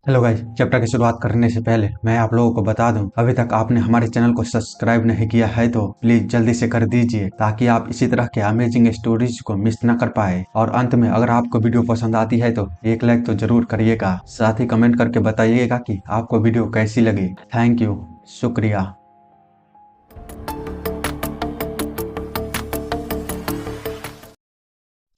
Hello guys, chapter की शुरुआत करने से पहले मैं आप लोगों को बता दूं, अभी तक आपने हमारे चैनल को सब्सक्राइब नहीं किया है तो प्लीज जल्दी से कर दीजिए ताकि आप इसी तरह के अमेजिंग स्टोरीज को मिस न कर पाए। और अंत में अगर आपको वीडियो पसंद आती है तो एक लाइक तो जरूर करिएगा, साथ ही कमेंट करके बताइएगा कि आपको वीडियो कैसी लगी। थैंक यू, शुक्रिया।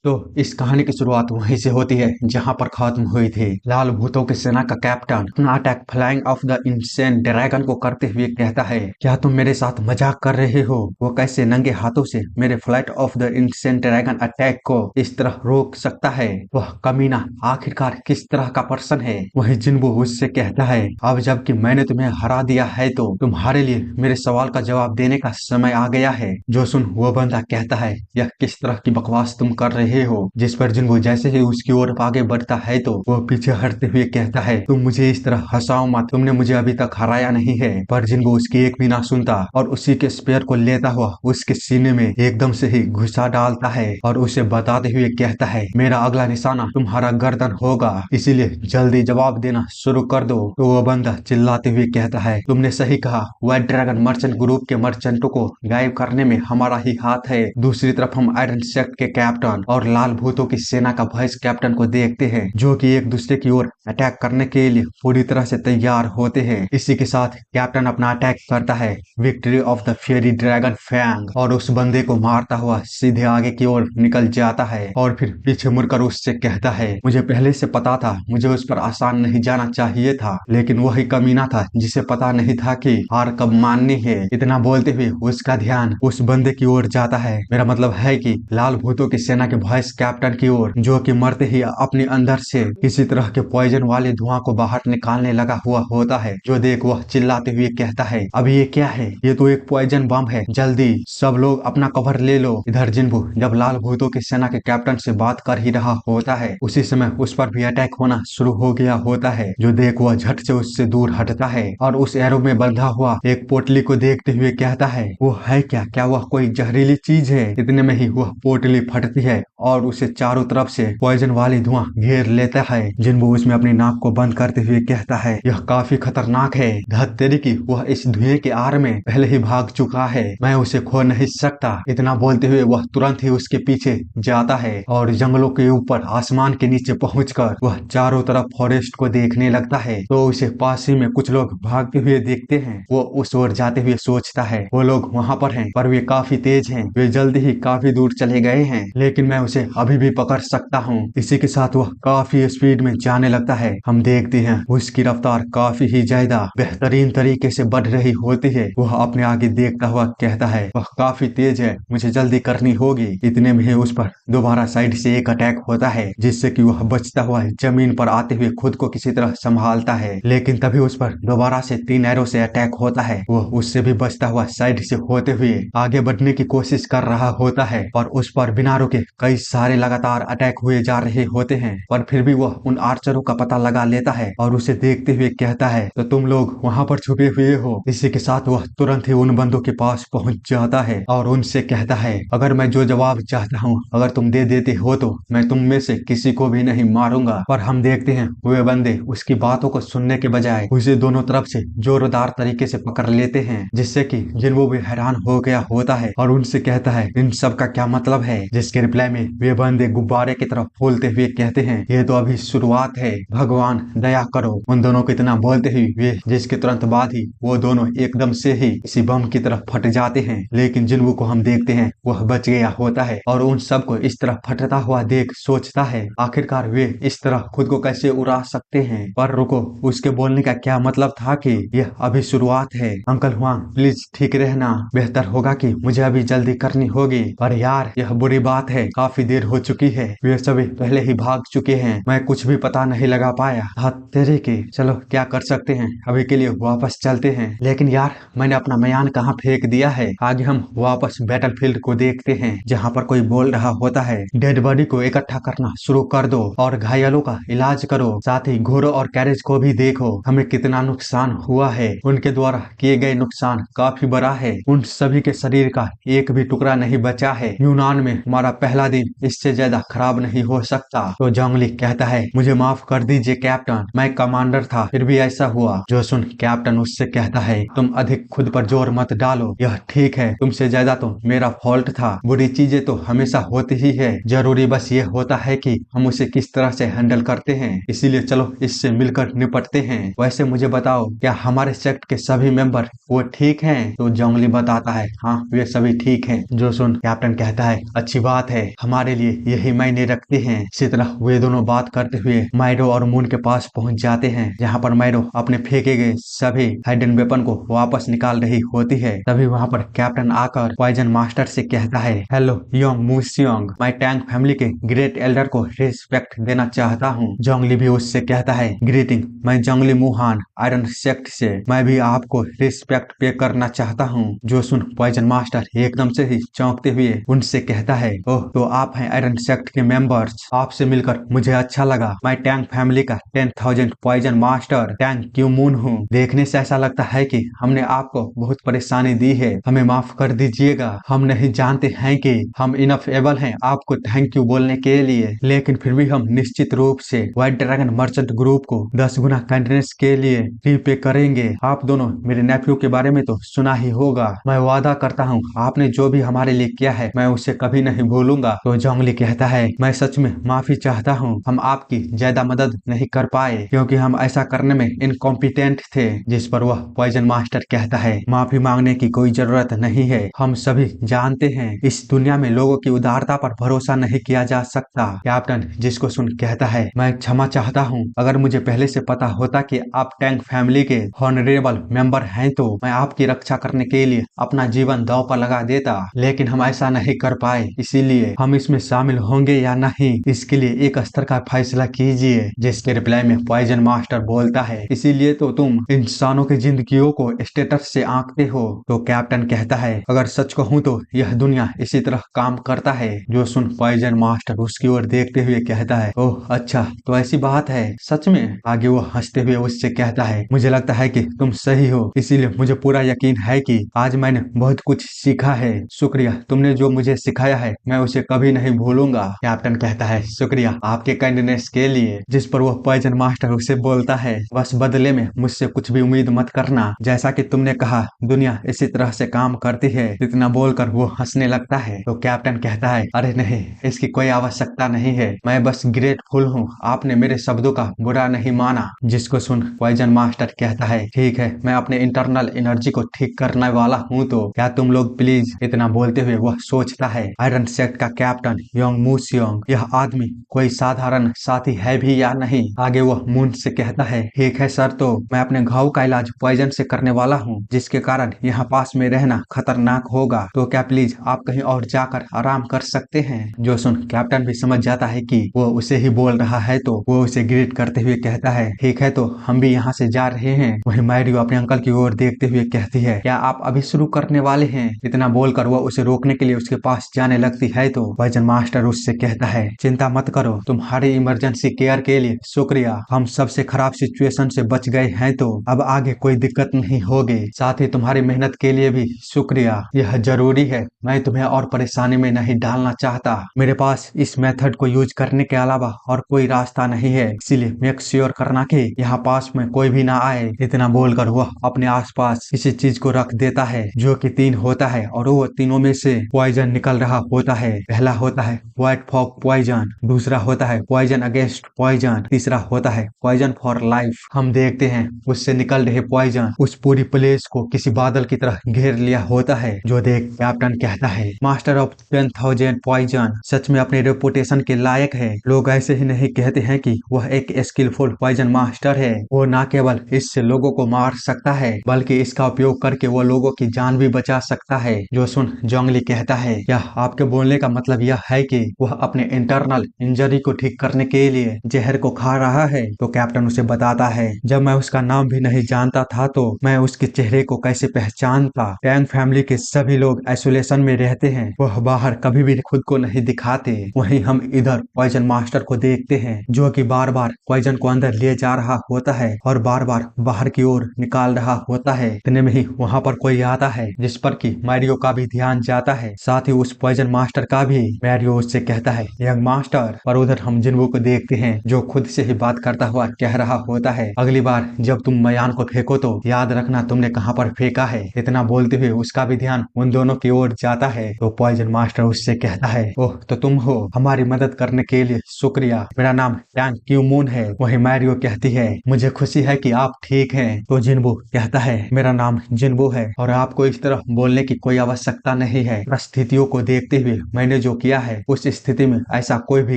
तो इस कहानी की शुरुआत वहीं से होती है जहां पर खत्म हुई थी। लाल भूतों की सेना का कैप्टन अपना attack flying of the incense dragon को करते हुए कहता है, क्या तुम मेरे साथ मजाक कर रहे हो? वो कैसे नंगे हाथों से मेरे flight of the incense dragon attack को इस तरह रोक सकता है? वह कमीना आखिरकार किस तरह का पर्सन है? वही जिन्बू उससे कहता है, अब जबकि मैंने तुम्हें हरा दिया है तो तुम्हारे लिए मेरे सवाल का जवाब देने का समय आ गया है। जो सुन वो बंदा कहता है, यह किस तरह की बकवास तुम कर रहे हो? जिस पर जिन्बू जैसे ही उसकी ओर आगे बढ़ता है तो वह पीछे हटते हुए कहता है, तुम मुझे इस तरह हंसाओ मत, तुमने मुझे अभी तक हराया नहीं है। पर जिन्बू उसकी एक भी ना सुनता और उसी के स्पेयर को लेता हुआ उसके सीने में एकदम से ही घुसा डालता है और उसे बताते हुए कहता है, मेरा अगला निशाना तुम्हारा गर्दन होगा, इसीलिए जल्दी जवाब देना शुरू कर दो। तो वह बंदा चिल्लाते हुए कहता है, तुमने सही कहा, व्हाइट ड्रैगन मर्चेंट ग्रुप के मर्चेंटों को गायब करने में हमारा ही हाथ है। दूसरी तरफ हम आयरन सेक्ट के कैप्टन और लाल भूतों की सेना का वाइस कैप्टन को देखते हैं जो कि एक दूसरे की ओर अटैक करने के लिए पूरी तरह से तैयार होते हैं। इसी के साथ कैप्टन अपना अटैक करता है, victory of the fairy dragon fang, और उस बंदे को मारता हुआ सीधे आगे की ओर निकल जाता है और फिर पीछे मुड़कर उससे कहता है, मुझे पहले से पता था, मुझे उस पर आसान नहीं जाना चाहिए था, लेकिन वही कमीना था जिसे पता नहीं था कि हार कब माननी है। इतना बोलते हुए उसका ध्यान उस बंदे की ओर जाता है, मेरा मतलब है कि लाल भूतों की सेना के वाइस कैप्टन की ओर, जो कि मरते ही अपने अंदर से किसी तरह के पॉइजन वाले धुआं को बाहर निकालने लगा हुआ होता है। जो देख वह चिल्लाते हुए कहता है, अभी ये क्या है? ये तो एक पॉइजन बम है, जल्दी सब लोग अपना कवर ले लो। इधर जिन्बू जब लाल भूतों की सेना के कैप्टन से बात कर ही रहा होता है, उसी समय उस पर भी अटैक होना शुरू हो गया होता है। जो देख वह झट से उससे दूर हटता है और उस एरो में बंधा हुआ एक पोटली को देखते हुए कहता है, वो है क्या? क्या वह कोई जहरीली चीज है? इतने में ही वह पोटली फटती है और उसे चारों तरफ से पॉइजन वाली धुआं घेर लेता है। जिन्बू उसमें अपनी नाक को बंद करते हुए कहता है, यह काफी खतरनाक है, धत तेरी की, वह इस धुएं के आड़ में पहले ही भाग चुका है, मैं उसे खो नहीं सकता। इतना बोलते हुए वह तुरंत ही उसके पीछे जाता है और जंगलों के ऊपर आसमान के नीचे पहुंचकर वह चारों तरफ फॉरेस्ट को देखने लगता है। तो उसे पास ही में कुछ लोग भागते हुए देखते हैं। वो उस ओर जाते हुए सोचता है, वो लोग वहां पर हैं, पर वे काफी तेज हैं, वे जल्दी ही काफी दूर चले गए हैं, लेकिन मैं उसे अभी भी पकड़ सकता हूँ। इसी के साथ वह काफी स्पीड में जाने लगता है। हम देखते हैं उसकी रफ्तार काफी ही ज्यादा बेहतरीन तरीके से बढ़ रही होती है। वह अपने आगे देखता हुआ कहता है, वह काफी तेज है, मुझे जल्दी करनी होगी। इतने में ही उस पर दोबारा साइड से एक अटैक होता है, जिससे कि वह बचता हुआ जमीन पर आते हुए खुद को किसी तरह संभालता है, लेकिन तभी उस पर दोबारा से 3 एरो से अटैक होता है। वह उससे भी बचता हुआ साइड से होते हुए आगे बढ़ने की कोशिश कर रहा होता है और उस पर बिना रुके कई सारे लगातार अटैक हुए जा रहे होते हैं, पर फिर भी वह उन आर्चरों का पता लगा लेता है और उसे देखते हुए कहता है, तो तुम लोग वहां पर छुपे हुए हो। इसी के साथ वह तुरंत ही उन बंदों के पास पहुंच जाता है और उनसे कहता है, अगर मैं जो जवाब चाहता हूँ अगर तुम दे देते हो तो मैं तुम में से किसी को भी नहीं मारूंगा। पर हम देखते हैं वे बंदे उसकी बातों को सुनने के बजाय उसे दोनों तरफ से जोरदार तरीके से पकड़ लेते हैं, जिससे कि जिन्बू भी हैरान हो गया होता है और उनसे कहता है, इन सब का क्या मतलब है? जिसके रिप्लाई में वे बंदे गुब्बारे की तरफ फूलते हुए कहते हैं, ये तो अभी शुरुआत है, भगवान दया करो। उन दोनों को इतना बोलते ही वे जिसके तुरंत बाद ही वो दोनों एकदम से ही इसी बम की तरफ फट जाते हैं, लेकिन जिन्बू को हम देखते हैं वह बच गया होता है और उन सबको इस तरह फटता हुआ देख सोचता है, आखिरकार वे इस तरह खुद को कैसे उड़ा सकते हैं। पर रुको, उसके बोलने का क्या मतलब था कि यह अभी शुरुआत है। अंकल हुआंग प्लीज ठीक रहना, बेहतर होगा कि मुझे अभी जल्दी करनी होगी। पर यार यह बुरी बात है, काफी देर हो चुकी है, वे सभी पहले ही भाग चुके हैं, मैं कुछ भी पता नहीं लगा पाया। हाथ तेरे के, चलो क्या कर सकते हैं, अभी के लिए वापस चलते हैं। लेकिन यार मैंने अपना म्यान कहाँ फेंक दिया है। आगे हम वापस बैटलफील्ड को देखते हैं जहाँ पर कोई बोल रहा होता है, डेड बॉडी को इकट्ठा करना शुरू कर दो और घायलों का इलाज करो, साथ ही घोड़ों और कैरेज को भी देखो, हमें कितना नुकसान हुआ है। उनके द्वारा किए गए नुकसान काफी बड़ा है, उन सभी के शरीर का एक भी टुकड़ा नहीं बचा है। यूनान में हमारा पहला दिन इससे ज्यादा खराब नहीं हो सकता। तो जोंगली कहता है मुझे माफ कर दीजिए कैप्टन, मैं कमांडर था फिर भी ऐसा हुआ। जो सुन कैप्टन उससे कहता है तुम अधिक खुद पर जोर मत डालो, यह ठीक है, तुमसे ज्यादा तो मेरा फॉल्ट था। बुरी चीजें तो हमेशा होती ही है, जरूरी बस ये होता है कि हम उसे किस तरह से हैंडल करते हैं। इसीलिए चलो इससे मिलकर निपटते हैं। वैसे मुझे बताओ क्या हमारे सेक्ट के सभी मेंबर वो ठीक हैं? तो जोंगली बताता है हाँ वे सभी ठीक हैं। जो सुन कैप्टन कहता है अच्छी बात है, हमारे लिए यही मायने रखते हैं। इसी तरह वे दोनों बात करते हुए माइरो और मून के पास पहुंच जाते हैं, जहां पर माइरो अपने फेंके गए सभी हाइडन वेपन को वापस निकाल रही होती है। तभी वहां पर कैप्टन आकर पॉइजन मास्टर से कहता है हेलो योंग मूसियोंग, मैं टैंक फैमिली के ग्रेट एल्डर को रिस्पेक्ट देना चाहता हूँ। जोंगली भी उससे कहता है ग्रीटिंग, मैं जोंगली मुहान आयरन सेक्ट से मैं भी आपको रिस्पेक्ट पे करना चाहता हूँ। जो सुन पॉइजन मास्टर एकदम से ही चौंकते हुए उनसे कहता है ओह तो आप हैं आयरन सेक्ट के मेंबर्स, आपसे मिलकर मुझे अच्छा लगा। मैं टैंक फैमिली का 10,000 poison master tank Q moon हूँ। देखने से ऐसा लगता है कि हमने आपको बहुत परेशानी दी है, हमें माफ कर दीजिएगा। हम नहीं जानते हैं कि हम इनफ एबल हैं आपको थैंक यू बोलने के लिए, लेकिन फिर भी हम निश्चित रूप से व्हाइट ड्रैगन मर्चेंट ग्रुप को 10 गुना काइंडनेस के लिए रीपे करेंगे। आप दोनों मेरे नेफ्यू के बारे में तो सुना ही होगा, मैं वादा करता हूँ आपने जो भी हमारे लिए किया है मैं उसे कभी नहीं भूलूंगा। तो जोंगली कहता है मैं सच में माफी चाहता हूँ, हम आपकी ज्यादा मदद नहीं कर पाए क्योंकि हम ऐसा करने में इनकॉम्पिटेंट थे। जिस पर वह पॉइजन मास्टर कहता है माफी मांगने की कोई जरूरत नहीं है, हम सभी जानते हैं इस दुनिया में लोगों की उदारता पर भरोसा नहीं किया जा सकता। कैप्टन जिसको सुन कहता है मैं क्षमा चाहता हूँ, अगर मुझे पहले से पता होता कि आप टैंक फैमिली के हॉनरेबल मेंबर हैं तो मैं आपकी रक्षा करने के लिए अपना जीवन दांव पर लगा देता, लेकिन हम ऐसा नहीं कर पाए, इसीलिए हम इसमें शामिल होंगे या नहीं इसके लिए एक स्तर का फैसला कीजिए। जिसके रिप्लाई में पॉइजन मास्टर बोलता है इसीलिए तो तुम इंसानों की जिंदगियों को स्टेटस से आंकते हो। तो कैप्टन कहता है अगर सच कहूँ तो यह दुनिया इसी तरह काम करता है। जो सुन पॉइजन मास्टर उसकी ओर देखते हुए कहता है ओह अच्छा तो ऐसी बात है सच में। आगे वो हंसते हुए उससे कहता है मुझे लगता है कि तुम सही हो, इसीलिए मुझे पूरा यकीन है कि आज मैंने बहुत कुछ सीखा है। शुक्रिया, तुमने जो मुझे सिखाया है मैं उसे कभी नहीं भूलूंगा। कैप्टन कहता है शुक्रिया आपके काइंडनेस के लिए। जिस पर वह पॉइजन मास्टर उसे बोलता है बस बदले में मुझसे कुछ भी उम्मीद मत करना, जैसा कि तुमने कहा दुनिया इसी तरह से काम करती है। इतना बोलकर वो हंसने लगता है। तो कैप्टन कहता है अरे नहीं इसकी कोई आवश्यकता नहीं है, मैं बस ग्रेटफुल हूँ, आपने मेरे शब्दों का बुरा नहीं माना। जिसको सुन पॉइजन मास्टर कहता है ठीक है मैं अपने इंटरनल एनर्जी को ठीक करने वाला हूँ, तो क्या तुम लोग प्लीज। इतना बोलते हुए वह सोचता है आयरन सेक्ट का कैप्टन योंग मूसियोंग यह आदमी कोई साधारण साथी है भी या नहीं। आगे वह मून से कहता है ठीक है सर, तो मैं अपने घाव का इलाज पॉइजन से करने वाला हूँ जिसके कारण यहाँ पास में रहना खतरनाक होगा, तो क्या प्लीज आप कहीं और जाकर आराम कर सकते हैं। जो सुन कैप्टन भी समझ जाता है कि वो उसे ही बोल रहा है, तो वो उसे ग्रीट करते हुए कहता है ठीक है तो हम भी यहाँ से जा रहे हैं। वहीं मैरियो अपने अंकल की ओर देखते हुए कहती है क्या आप अभी शुरू करने वाले हैं। इतना बोलकर वो उसे रोकने के लिए उसके पास जाने लगती है, तो पॉइजन मास्टर उससे कहता है चिंता मत करो, तुम्हारी इमरजेंसी केयर के लिए शुक्रिया, हम सबसे खराब सिचुएशन से बच गए हैं तो अब आगे कोई दिक्कत नहीं होगी। साथ ही तुम्हारी मेहनत के लिए भी शुक्रिया, यह जरूरी है, मैं तुम्हें और परेशानी में नहीं डालना चाहता। मेरे पास इस मेथड को यूज करने के अलावा और कोई रास्ता नहीं है, इसीलिए मेक श्योर करना कि यहाँ पास में कोई भी ना आए। इतना बोलकर वह अपने आसपास किसी चीज को रख देता है जो कि 3 होता है और वो तीनों में से पॉइजन निकल रहा होता है। पहला होता है व्हाइट फॉग पॉइजन, दूसरा होता है पॉइजन अगेंस्ट पॉइजन, तीसरा होता है पॉइजन फॉर लाइफ। हम देखते हैं उससे निकल रहे पॉइजन उस पूरी प्लेस को किसी बादल की तरह घेर लिया होता है। जो देख कैप्टन कहता है मास्टर ऑफ 10,000 पॉइजन सच में अपने रेपुटेशन के लायक है। लोग ऐसे ही नहीं कहते हैं कि वह एक स्किलफुल पॉइजन मास्टर है, वो न केवल इससे लोगों को मार सकता है बल्कि इसका उपयोग करके वो लोगों की जान भी बचा सकता है। जो सुन जोंगली कहता है क्या आपके बोलने का मतलब यह है कि वह अपने इंटरनल इंजरी को ठीक करने के लिए जहर को खा रहा है। तो कैप्टन उसे बताता है जब मैं उसका नाम भी नहीं जानता था तो मैं उसके चेहरे को कैसे पहचानता। टैंक फैमिली के सभी लोग आइसोलेशन में रहते हैं, वह बाहर कभी भी खुद को नहीं दिखाते। वहीं हम इधर पॉइजन मास्टर को देखते हैं जो कि बार बार पॉइजन को अंदर ले जा रहा होता है और बार बार बाहर की ओर निकाल रहा होता है। इतने में ही वहाँ पर कोई आता है जिस पर कि मैरियो का भी ध्यान जाता है, साथ ही उस पॉइजन मास्टर का भी। मैरियो उससे कहता है यंग मास्टर। पर उधर हम जिन्वो को देखते हैं जो खुद से ही बात करता हुआ कह रहा होता है, अगली बार जब तुम मयान को फेंको तो याद रखना तुमने कहाँ पर फेंका है। इतना बोलते हुए उसका भी ध्यान उन दोनों की ओर जाता है तो पॉइजन मास्टर उससे कहता है, ओह तो तुम हो, हमारी मदद करने के लिए शुक्रिया। मेरा नाम टैंग क्यू मून है। वही मैरियो कहती है, मुझे खुशी है कि आप ठीक हैं। तो जिन्वो कहता है, मेरा नाम जिन्वो है और आपको इस तरह बोलने की कोई आवश्यकता नहीं है। परिस्थितियों को देखते हुए मैंने जो किया है उस स्थिति में ऐसा कोई भी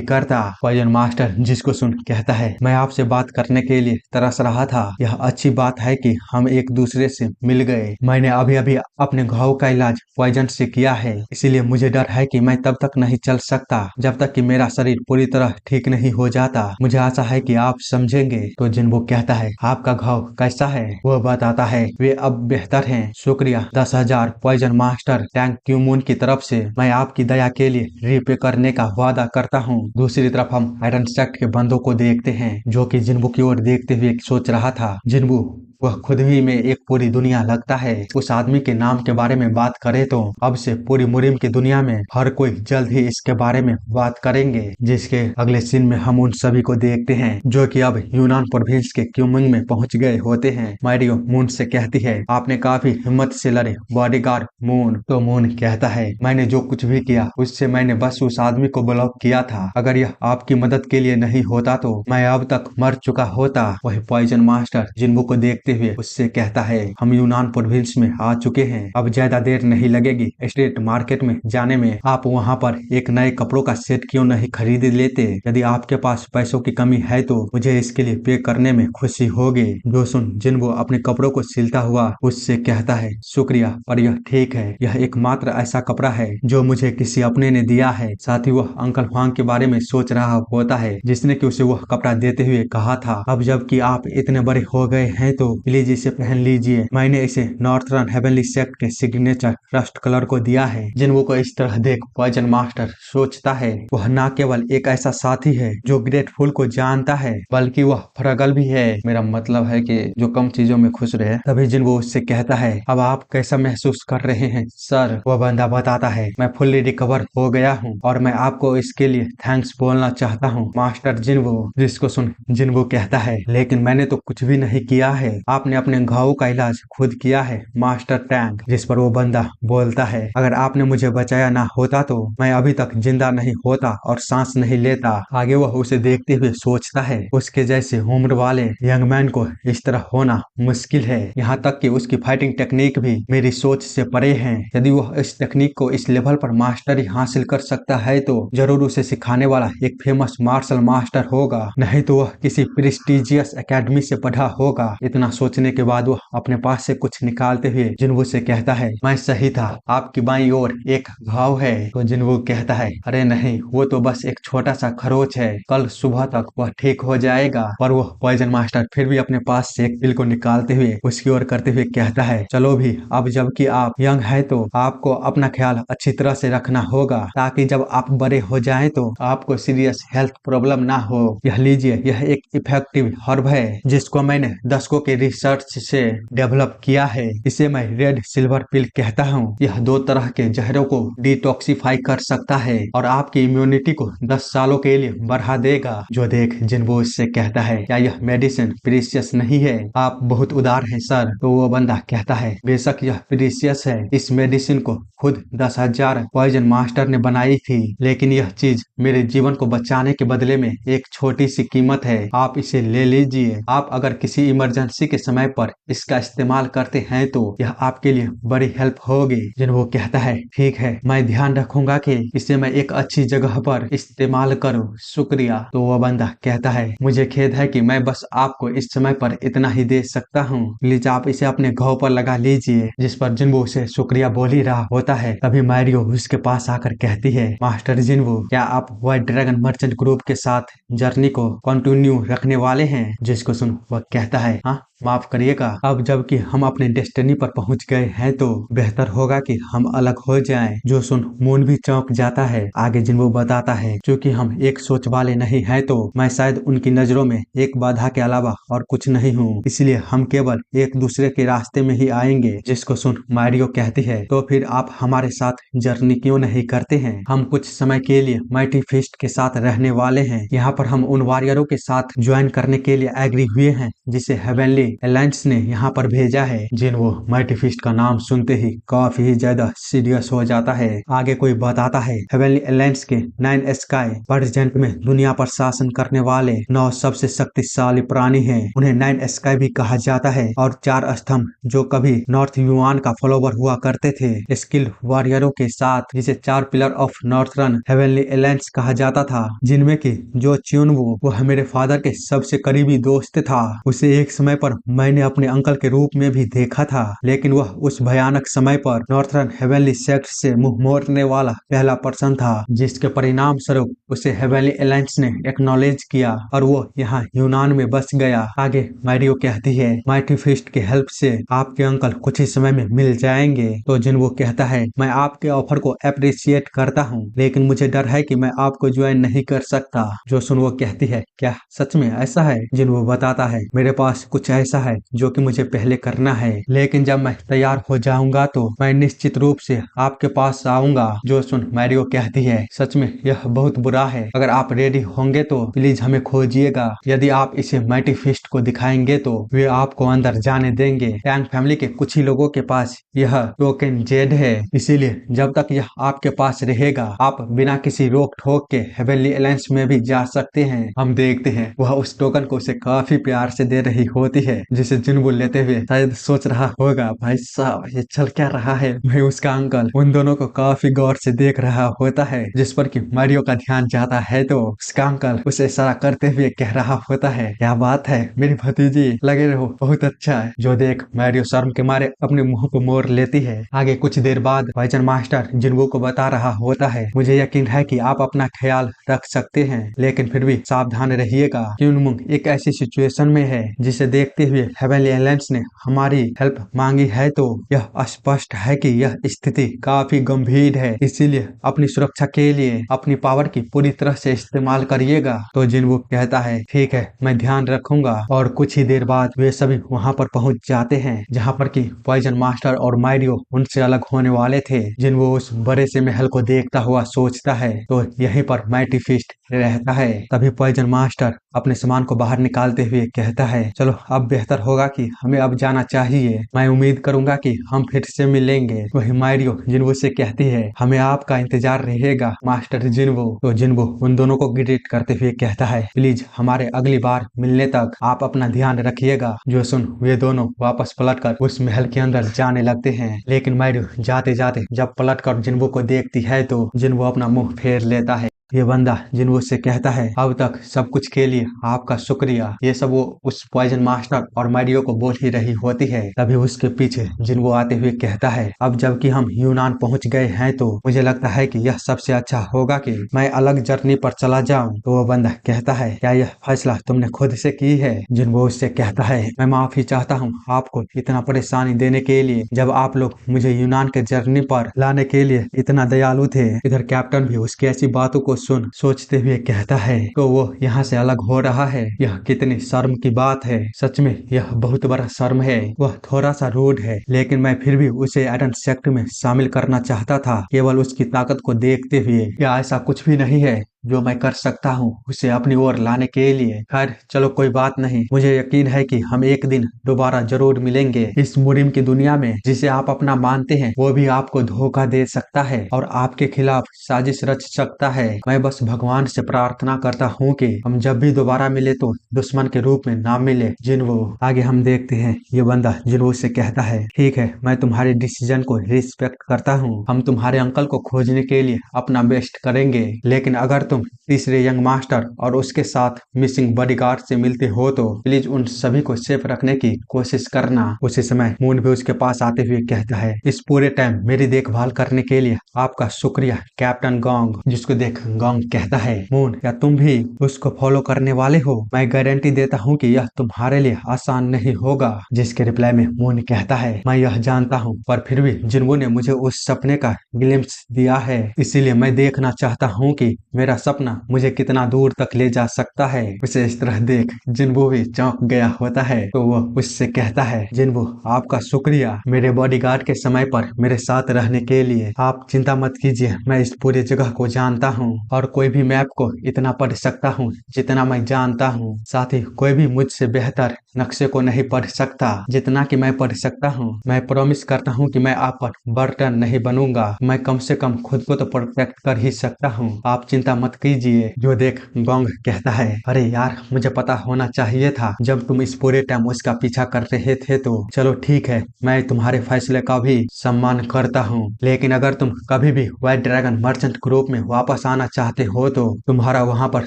करता। पॉइजन मास्टर जिसको सुन कहता है, मैं आपसे बात करने के लिए तरस रहा था। यह अच्छी बात है कि हम एक दूसरे से मिल गए। मैंने अभी अभी अपने घाव का इलाज पॉइजन से किया है, इसीलिए मुझे डर है कि मैं तब तक नहीं चल सकता जब तक कि मेरा शरीर पूरी तरह ठीक नहीं हो जाता। मुझे आशा है कि आप समझेंगे। तो जिन्वो कहता है, आपका घाव कैसा है? वह बताता है, वे अब बेहतर हैं, शुक्रिया 10,000 poison master tang Q moon की तरफ से। मैं आपकी दया के लिए रीपे करने का वादा करता हूँ। दूसरी तरफ हम आयरन सेक्ट के बंदों को देखते हैं जो कि जिन्वो की ओर देखते हुए सोच रहा था, जिन्वो वह खुद ही में एक पूरी दुनिया लगता है। उस आदमी के नाम के बारे में बात करें तो अब से पूरी मुरिम की दुनिया में हर कोई जल्द ही इसके बारे में बात करेंगे। जिसके अगले सीन में हम उन सभी को देखते हैं जो कि अब यूनान प्रोविंस के क्यूमिंग में पहुंच गए होते हैं। मैरियो मून से कहती है, आपने काफी हिम्मत से लड़े बॉडीगार्ड मून। तो मून कहता है, मैंने जो कुछ भी किया उससे मैंने बस उस आदमी को ब्लॉक किया था। अगर यह आपकी मदद के लिए नहीं होता तो मैं अब तक मर चुका होता। वही पॉइजन मास्टर जिन्वो को देखते हुए उससे कहता है, हम यूनान प्रोविंस में आ चुके हैं, अब ज्यादा देर नहीं लगेगी स्ट्रीट मार्केट में जाने में। आप वहाँ पर एक नए कपड़ों का सेट क्यों नहीं खरीद लेते? यदि आपके पास पैसों की कमी है तो मुझे इसके लिए पे करने में खुशी होगी। जो सुन जिन्वो अपने कपड़ों को सिलता हुआ उससे कहता है, शुक्रिया, पर यह ठीक है। यह एकमात्र ऐसा कपड़ा है जो मुझे किसी अपने ने दिया है। साथ ही वह अंकल हुआंग के बारे में सोच रहा होता है जिसने कि उसे वह कपड़ा देते हुए कहा था, अब जबकि आप इतने बड़े हो गए हैं तो प्लीज इसे पहन लीजिए। मैंने इसे नॉर्थर्न हेवनली सेक्ट के सिग्नेचर रस्ट कलर को दिया है। जिन्वो को इस तरह देख पॉइजन मास्टर सोचता है, वह न केवल एक ऐसा साथी है जो ग्रेटफुल को जानता है बल्कि वह फ्रगल भी है। मेरा मतलब है कि जो कम चीजों में खुश रहे। तभी जिन्वो उससे कहता है, अब आप कैसा महसूस कर रहे हैं सर? वह बंदा बताता है, मैं फुल्ली रिकवर हो गया हूँ और मैं आपको इसके लिए थैंक्स बोलना चाहता हूँ मास्टर जिन्वो। जिसको सुन जिन्वो कहता है, लेकिन मैंने तो कुछ भी नहीं किया है, आपने अपने घावों का इलाज खुद किया है मास्टर टैंग। जिस पर वो बंदा बोलता है, अगर आपने मुझे बचाया ना होता तो मैं अभी तक जिंदा नहीं होता और सांस नहीं लेता। आगे वह उसे देखते हुए सोचता है, उसके जैसे उम्र वाले यंग मैन को इस तरह होना मुश्किल है। यहाँ तक कि उसकी फाइटिंग टेक्निक भी मेरी सोच से परे है। यदि वह इस टेक्निक को इस लेवल पर मास्टरी हासिल कर सकता है तो जरूर उसे सिखाने वाला एक फेमस मार्शल मास्टर होगा, नहीं तो वह किसी प्रेस्टिजियस एकेडमी से पढ़ा होगा। इतना सोचने के बाद वह अपने पास से कुछ निकालते हुए जिन्वो से कहता है, मैं सही था, आपकी बाईं ओर एक घाव है। तो जिन्वो कहता है, अरे नहीं, वो तो बस एक छोटा सा खरोच है, कल सुबह तक वह ठीक हो जाएगा। पर वह पॉइजन मास्टर फिर भी अपने पास से एक पिल को निकालते हुए उसकी ओर करते हुए कहता है, चलो भी, अब जबकि आप यंग है तो आपको अपना ख्याल अच्छी तरह से रखना होगा ताकि जब आप बड़े हो जाए तो आपको सीरियस हेल्थ प्रॉब्लम ना हो। यह लीजिए, यह एक इफेक्टिव हर्ब है जिसको मैंने दशकों के रिसर्च से डेवलप किया है। इसे मैं रेड सिल्वर पिल कहता हूँ। यह 2 तरह के जहरों को डिटॉक्सिफाई कर सकता है और आपकी इम्यूनिटी को 10 सालों के लिए बढ़ा देगा। जो देख जिन्वो इससे कहता है, क्या यह मेडिसिन प्रीशियस नहीं है? आप बहुत उदार हैं सर। तो वो बंदा कहता है, बेशक यह प्रीशियस है। इस मेडिसिन को खुद 10,000 पॉइजन मास्टर ने बनाई थी, लेकिन यह चीज मेरे जीवन को बचाने के बदले में एक छोटी सी कीमत है। आप इसे ले लीजिए। आप अगर किसी इमरजेंसी के समय पर इसका इस्तेमाल करते हैं तो यह आपके लिए बड़ी हेल्प होगी। जिन्वो कहता है, ठीक है, मैं ध्यान रखूंगा कि इसे मैं एक अच्छी जगह पर इस्तेमाल करूं, शुक्रिया। तो वह बंदा कहता है, मुझे खेद है कि मैं बस आपको इस समय पर इतना ही दे सकता हूँ, प्लीज आप इसे अपने घाव पर लगा लीजिए। जिस पर जिन्वो उसे शुक्रिया बोल ही रहा होता है तभी मैरियो उसके पास आकर कहती है, मास्टर जिन्वो, क्या आप व्हाइट ड्रैगन मर्चेंट ग्रुप के साथ जर्नी को कंटिन्यू रखने वाले हैं? जिसको सुन वह कहता है, हाँ माफ करिएगा, अब जबकि हम अपने डेस्टिनी पर पहुंच गए हैं तो बेहतर होगा कि हम अलग हो जाएं। जो सुन मून भी चौंक जाता है। आगे जिन्वो बताता है, क्योंकि हम एक सोच वाले नहीं हैं तो मैं शायद उनकी नजरों में एक बाधा के अलावा और कुछ नहीं हूँ, इसलिए हम केवल एक दूसरे के रास्ते में ही आएंगे। जिसको सुन मारियो कहती है, तो फिर आप हमारे साथ जर्नी क्यों नहीं करते हैं? हम कुछ समय के लिए माइटी फिस्ट के साथ रहने वाले हैं। यहाँ पर हम उन वॉरियरों के साथ ज्वाइन करने के लिए एग्री हुए हैं जिसे हेवनली अलायंस ने यहाँ पर भेजा है। जिन्वो माइटी फिस्ट का नाम सुनते ही काफी ज्यादा सीरियस हो जाता है। आगे कोई बताता है, हेवनली अलायंस के 9 स्काई प्रेजेंट में दुनिया पर शासन करने वाले 9 सबसे शक्तिशाली प्राणी हैं। उन्हें 9 स्काई भी कहा जाता है और 4 स्तंभ जो कभी नॉर्थ युआन का फॉलोवर हुआ करते थे, स्किल्ड वॉरियरों के साथ, जिसे 4 pillar of northern heavenly alliance कहा जाता था। जिनमें की जो च्युनवो, वो मेरे फादर के सबसे करीबी दोस्त था। उसे एक समय पर मैंने अपने अंकल के रूप में भी देखा था, लेकिन वह उस भयानक समय पर नॉर्थर्न हेवनली सेक्ट से मुंह मोड़ने वाला पहला पर्सन था, जिसके परिणाम स्वरूप उसे हेवनली अलायंस ने एक्नॉलेज किया और वो यहाँ यूनान में बस गया। आगे मैरियो कहती है, माइटी फिस्ट की हेल्प से आपके अंकल कुछ ही समय में मिल जाएंगे। तो जिन्वो कहता है, मैं आपके ऑफर को अप्रिशिएट करता हूँ, लेकिन मुझे डर है कि मैं आपको ज्वाइन नहीं कर सकता। जो सुनवो कहती है, क्या सच में ऐसा है? जिन्वो बताता है, मेरे पास कुछ ऐसा है जो कि मुझे पहले करना है, लेकिन जब मैं तैयार हो जाऊंगा तो मैं निश्चित रूप से आपके पास आऊंगा। जो सुन मैरियो कहती है, सच में यह बहुत बुरा है। अगर आप रेडी होंगे तो प्लीज हमें खोजिएगा। यदि आप इसे माइटी फिस्ट को दिखाएंगे तो वे आपको अंदर जाने देंगे। टैंग फैमिली के कुछ ही लोगों के पास यह टोकन जेड है, इसीलिए जब तक यह आपके पास रहेगा आप बिना किसी रोक ठोक के हेवनली अलायंस में भी जा सकते हैं। हम देखते हैं वह उस टोकन को उसे काफी प्यार से दे रही होती है, जिसे जिन्वो लेते हुए शायद सोच रहा होगा, भाई साहब ये चल क्या रहा है। वही उसका अंकल उन दोनों को काफी गौर से देख रहा होता है, जिस पर कि मारियो का ध्यान जाता है तो उसका अंकल उसे इशारा करते हुए कह रहा होता है, क्या बात है मेरी भतीजी, लगे रहो, बहुत अच्छा है। जो देख मारियो शर्म के मारे अपने मुंह को मोड़ लेती है। आगे कुछ देर बाद वाइजन मास्टर जिन्वो को बता रहा होता है, मुझे यकीन है कि आप अपना ख्याल रख सकते हैं, लेकिन फिर भी सावधान रहिएगा। क्यूनमुंग एक ऐसी सिचुएशन में है जिसे देखते हुए हेवनली अलायंस ने हमारी हेल्प मांगी है, तो यह स्पष्ट है कि यह स्थिति काफी गंभीर है, इसीलिए अपनी सुरक्षा के लिए अपनी पावर की पूरी तरह से इस्तेमाल करिएगा। तो जिन्वो कहता है, ठीक है मैं ध्यान रखूंगा। और कुछ ही देर बाद वे सभी वहां पर पहुंच जाते हैं, जहां पर कि पॉइजन मास्टर और मारियो उनसे अलग होने वाले थे। जिन्वो उस बड़े से महल को देखता हुआ सोचता है, तो यहीं पर माइटी फिस्ट रहता है। तभी पॉइजन मास्टर अपने सामान को बाहर निकालते हुए कहता है, चलो अब बेहतर होगा कि हमें अब जाना चाहिए। मैं उम्मीद करूंगा कि हम फिर से मिलेंगे। वही मारियो जिन्वो से कहती है, हमें आपका इंतजार रहेगा मास्टर जिन्वो। तो जिन्वो उन दोनों को ग्रीट करते हुए कहता है, प्लीज हमारे अगली बार मिलने तक आप अपना ध्यान रखिएगा। जो सुन वे दोनों वापस पलटकर उस महल के अंदर जाने लगते हैं, लेकिन मारियो जाते जाते जब पलटकर जिन्वो को देखती है तो जिन्वो अपना मुंह फेर लेता है। ये बंदा जिन्वो से कहता है, अब तक सब कुछ के लिए आपका शुक्रिया। ये सब वो उस पॉइजन मास्टर और मारियो को बोल ही रही होती है। तभी उसके पीछे जिन्वो आते हुए कहता है, अब जबकि हम यूनान पहुंच गए हैं तो मुझे लगता है कि यह सबसे अच्छा होगा कि मैं अलग जर्नी पर चला जाऊं। तो वो बंदा कहता है, क्या यह फैसला तुमने खुद से की है? जिन्वो उससे कहता है, मैं माफी चाहता हूँ आपको इतना परेशानी देने के लिए। जब आप लोग मुझे यूनान के जर्नी पर लाने के लिए इतना दयालु थे। इधर कैप्टन भी उसकी ऐसी बातों को सोचते हुए कहता है, तो वो यहाँ से अलग हो रहा है, यह कितनी शर्म की बात है। सच में यह बहुत बड़ा शर्म है। वह थोड़ा सा रूड है, लेकिन मैं फिर भी उसे आयरन सेक्ट में शामिल करना चाहता था, केवल उसकी ताकत को देखते हुए। या ऐसा कुछ भी नहीं है जो मैं कर सकता हूँ उसे अपनी ओर लाने के लिए। खैर चलो कोई बात नहीं, मुझे यकीन है कि हम एक दिन दोबारा जरूर मिलेंगे। इस मुरिम की दुनिया में जिसे आप अपना मानते हैं वो भी आपको धोखा दे सकता है और आपके खिलाफ साजिश रच सकता है। मैं बस भगवान से प्रार्थना करता हूँ कि हम जब भी दोबारा मिले तो दुश्मन के रूप में ना मिले। जिन्वो आगे हम देखते हैं, ये बंदा जिन्वो से कहता है, ठीक है मैं तुम्हारे डिसीजन को रिस्पेक्ट करता हूँ, हम तुम्हारे अंकल को खोजने के लिए अपना बेस्ट करेंगे, लेकिन अगर तुम तीसरे यंग मास्टर और उसके साथ मिसिंग बॉडीगार्ड से मिलते हो तो प्लीज उन सभी को सेफ रखने की कोशिश करना। उसी समय मून भी उसके पास आते हुए कहता है, इस पूरे टाइम मेरी देखभाल करने के लिए आपका शुक्रिया कैप्टन गोंग। जिसको देख गोंग कहता है, मून क्या तुम भी उसको फॉलो करने वाले हो? मैं गारंटी देता हूँ कि यह तुम्हारे लिए आसान नहीं होगा। जिसके रिप्लाई में मून कहता है, मैं यह जानता हूँ, पर फिर भी जिन्वो ने मुझे उस सपने का ग्लिम्प्स दिया है, इसीलिए मैं देखना चाहता हूँ कि मेरा सपना मुझे कितना दूर तक ले जा सकता है। उसे इस तरह देख जिन्वो भी चौंक गया होता है तो वह उससे कहता है, जिन्वो आपका शुक्रिया मेरे बॉडीगार्ड के समय पर मेरे साथ रहने के लिए। आप चिंता मत कीजिए, मैं इस पूरी जगह को जानता हूँ और कोई भी मैप को इतना पढ़ सकता हूँ जितना मैं जानता हूँ। साथ ही कोई भी मुझसे बेहतर नक्शे को नहीं पढ़ सकता जितना कि मैं पढ़ सकता हूँ। मैं प्रॉमिस करता हूँ कि मैं आप पर बर्डन नहीं बनूंगा। मैं कम से कम खुद को तो प्रोटेक्ट कर ही सकता हूँ, आप चिंता मत कीजिए। जो देख गोंग कहता है, अरे यार मुझे पता होना चाहिए था जब तुम इस पूरे टाइम उसका पीछा कर रहे थे। तो चलो ठीक है, मैं तुम्हारे फैसले का भी सम्मान करता हूँ, लेकिन अगर तुम कभी भी व्हाइट ड्रैगन मर्चेंट ग्रुप में वापस आना चाहते हो तो तुम्हारा वहाँ पर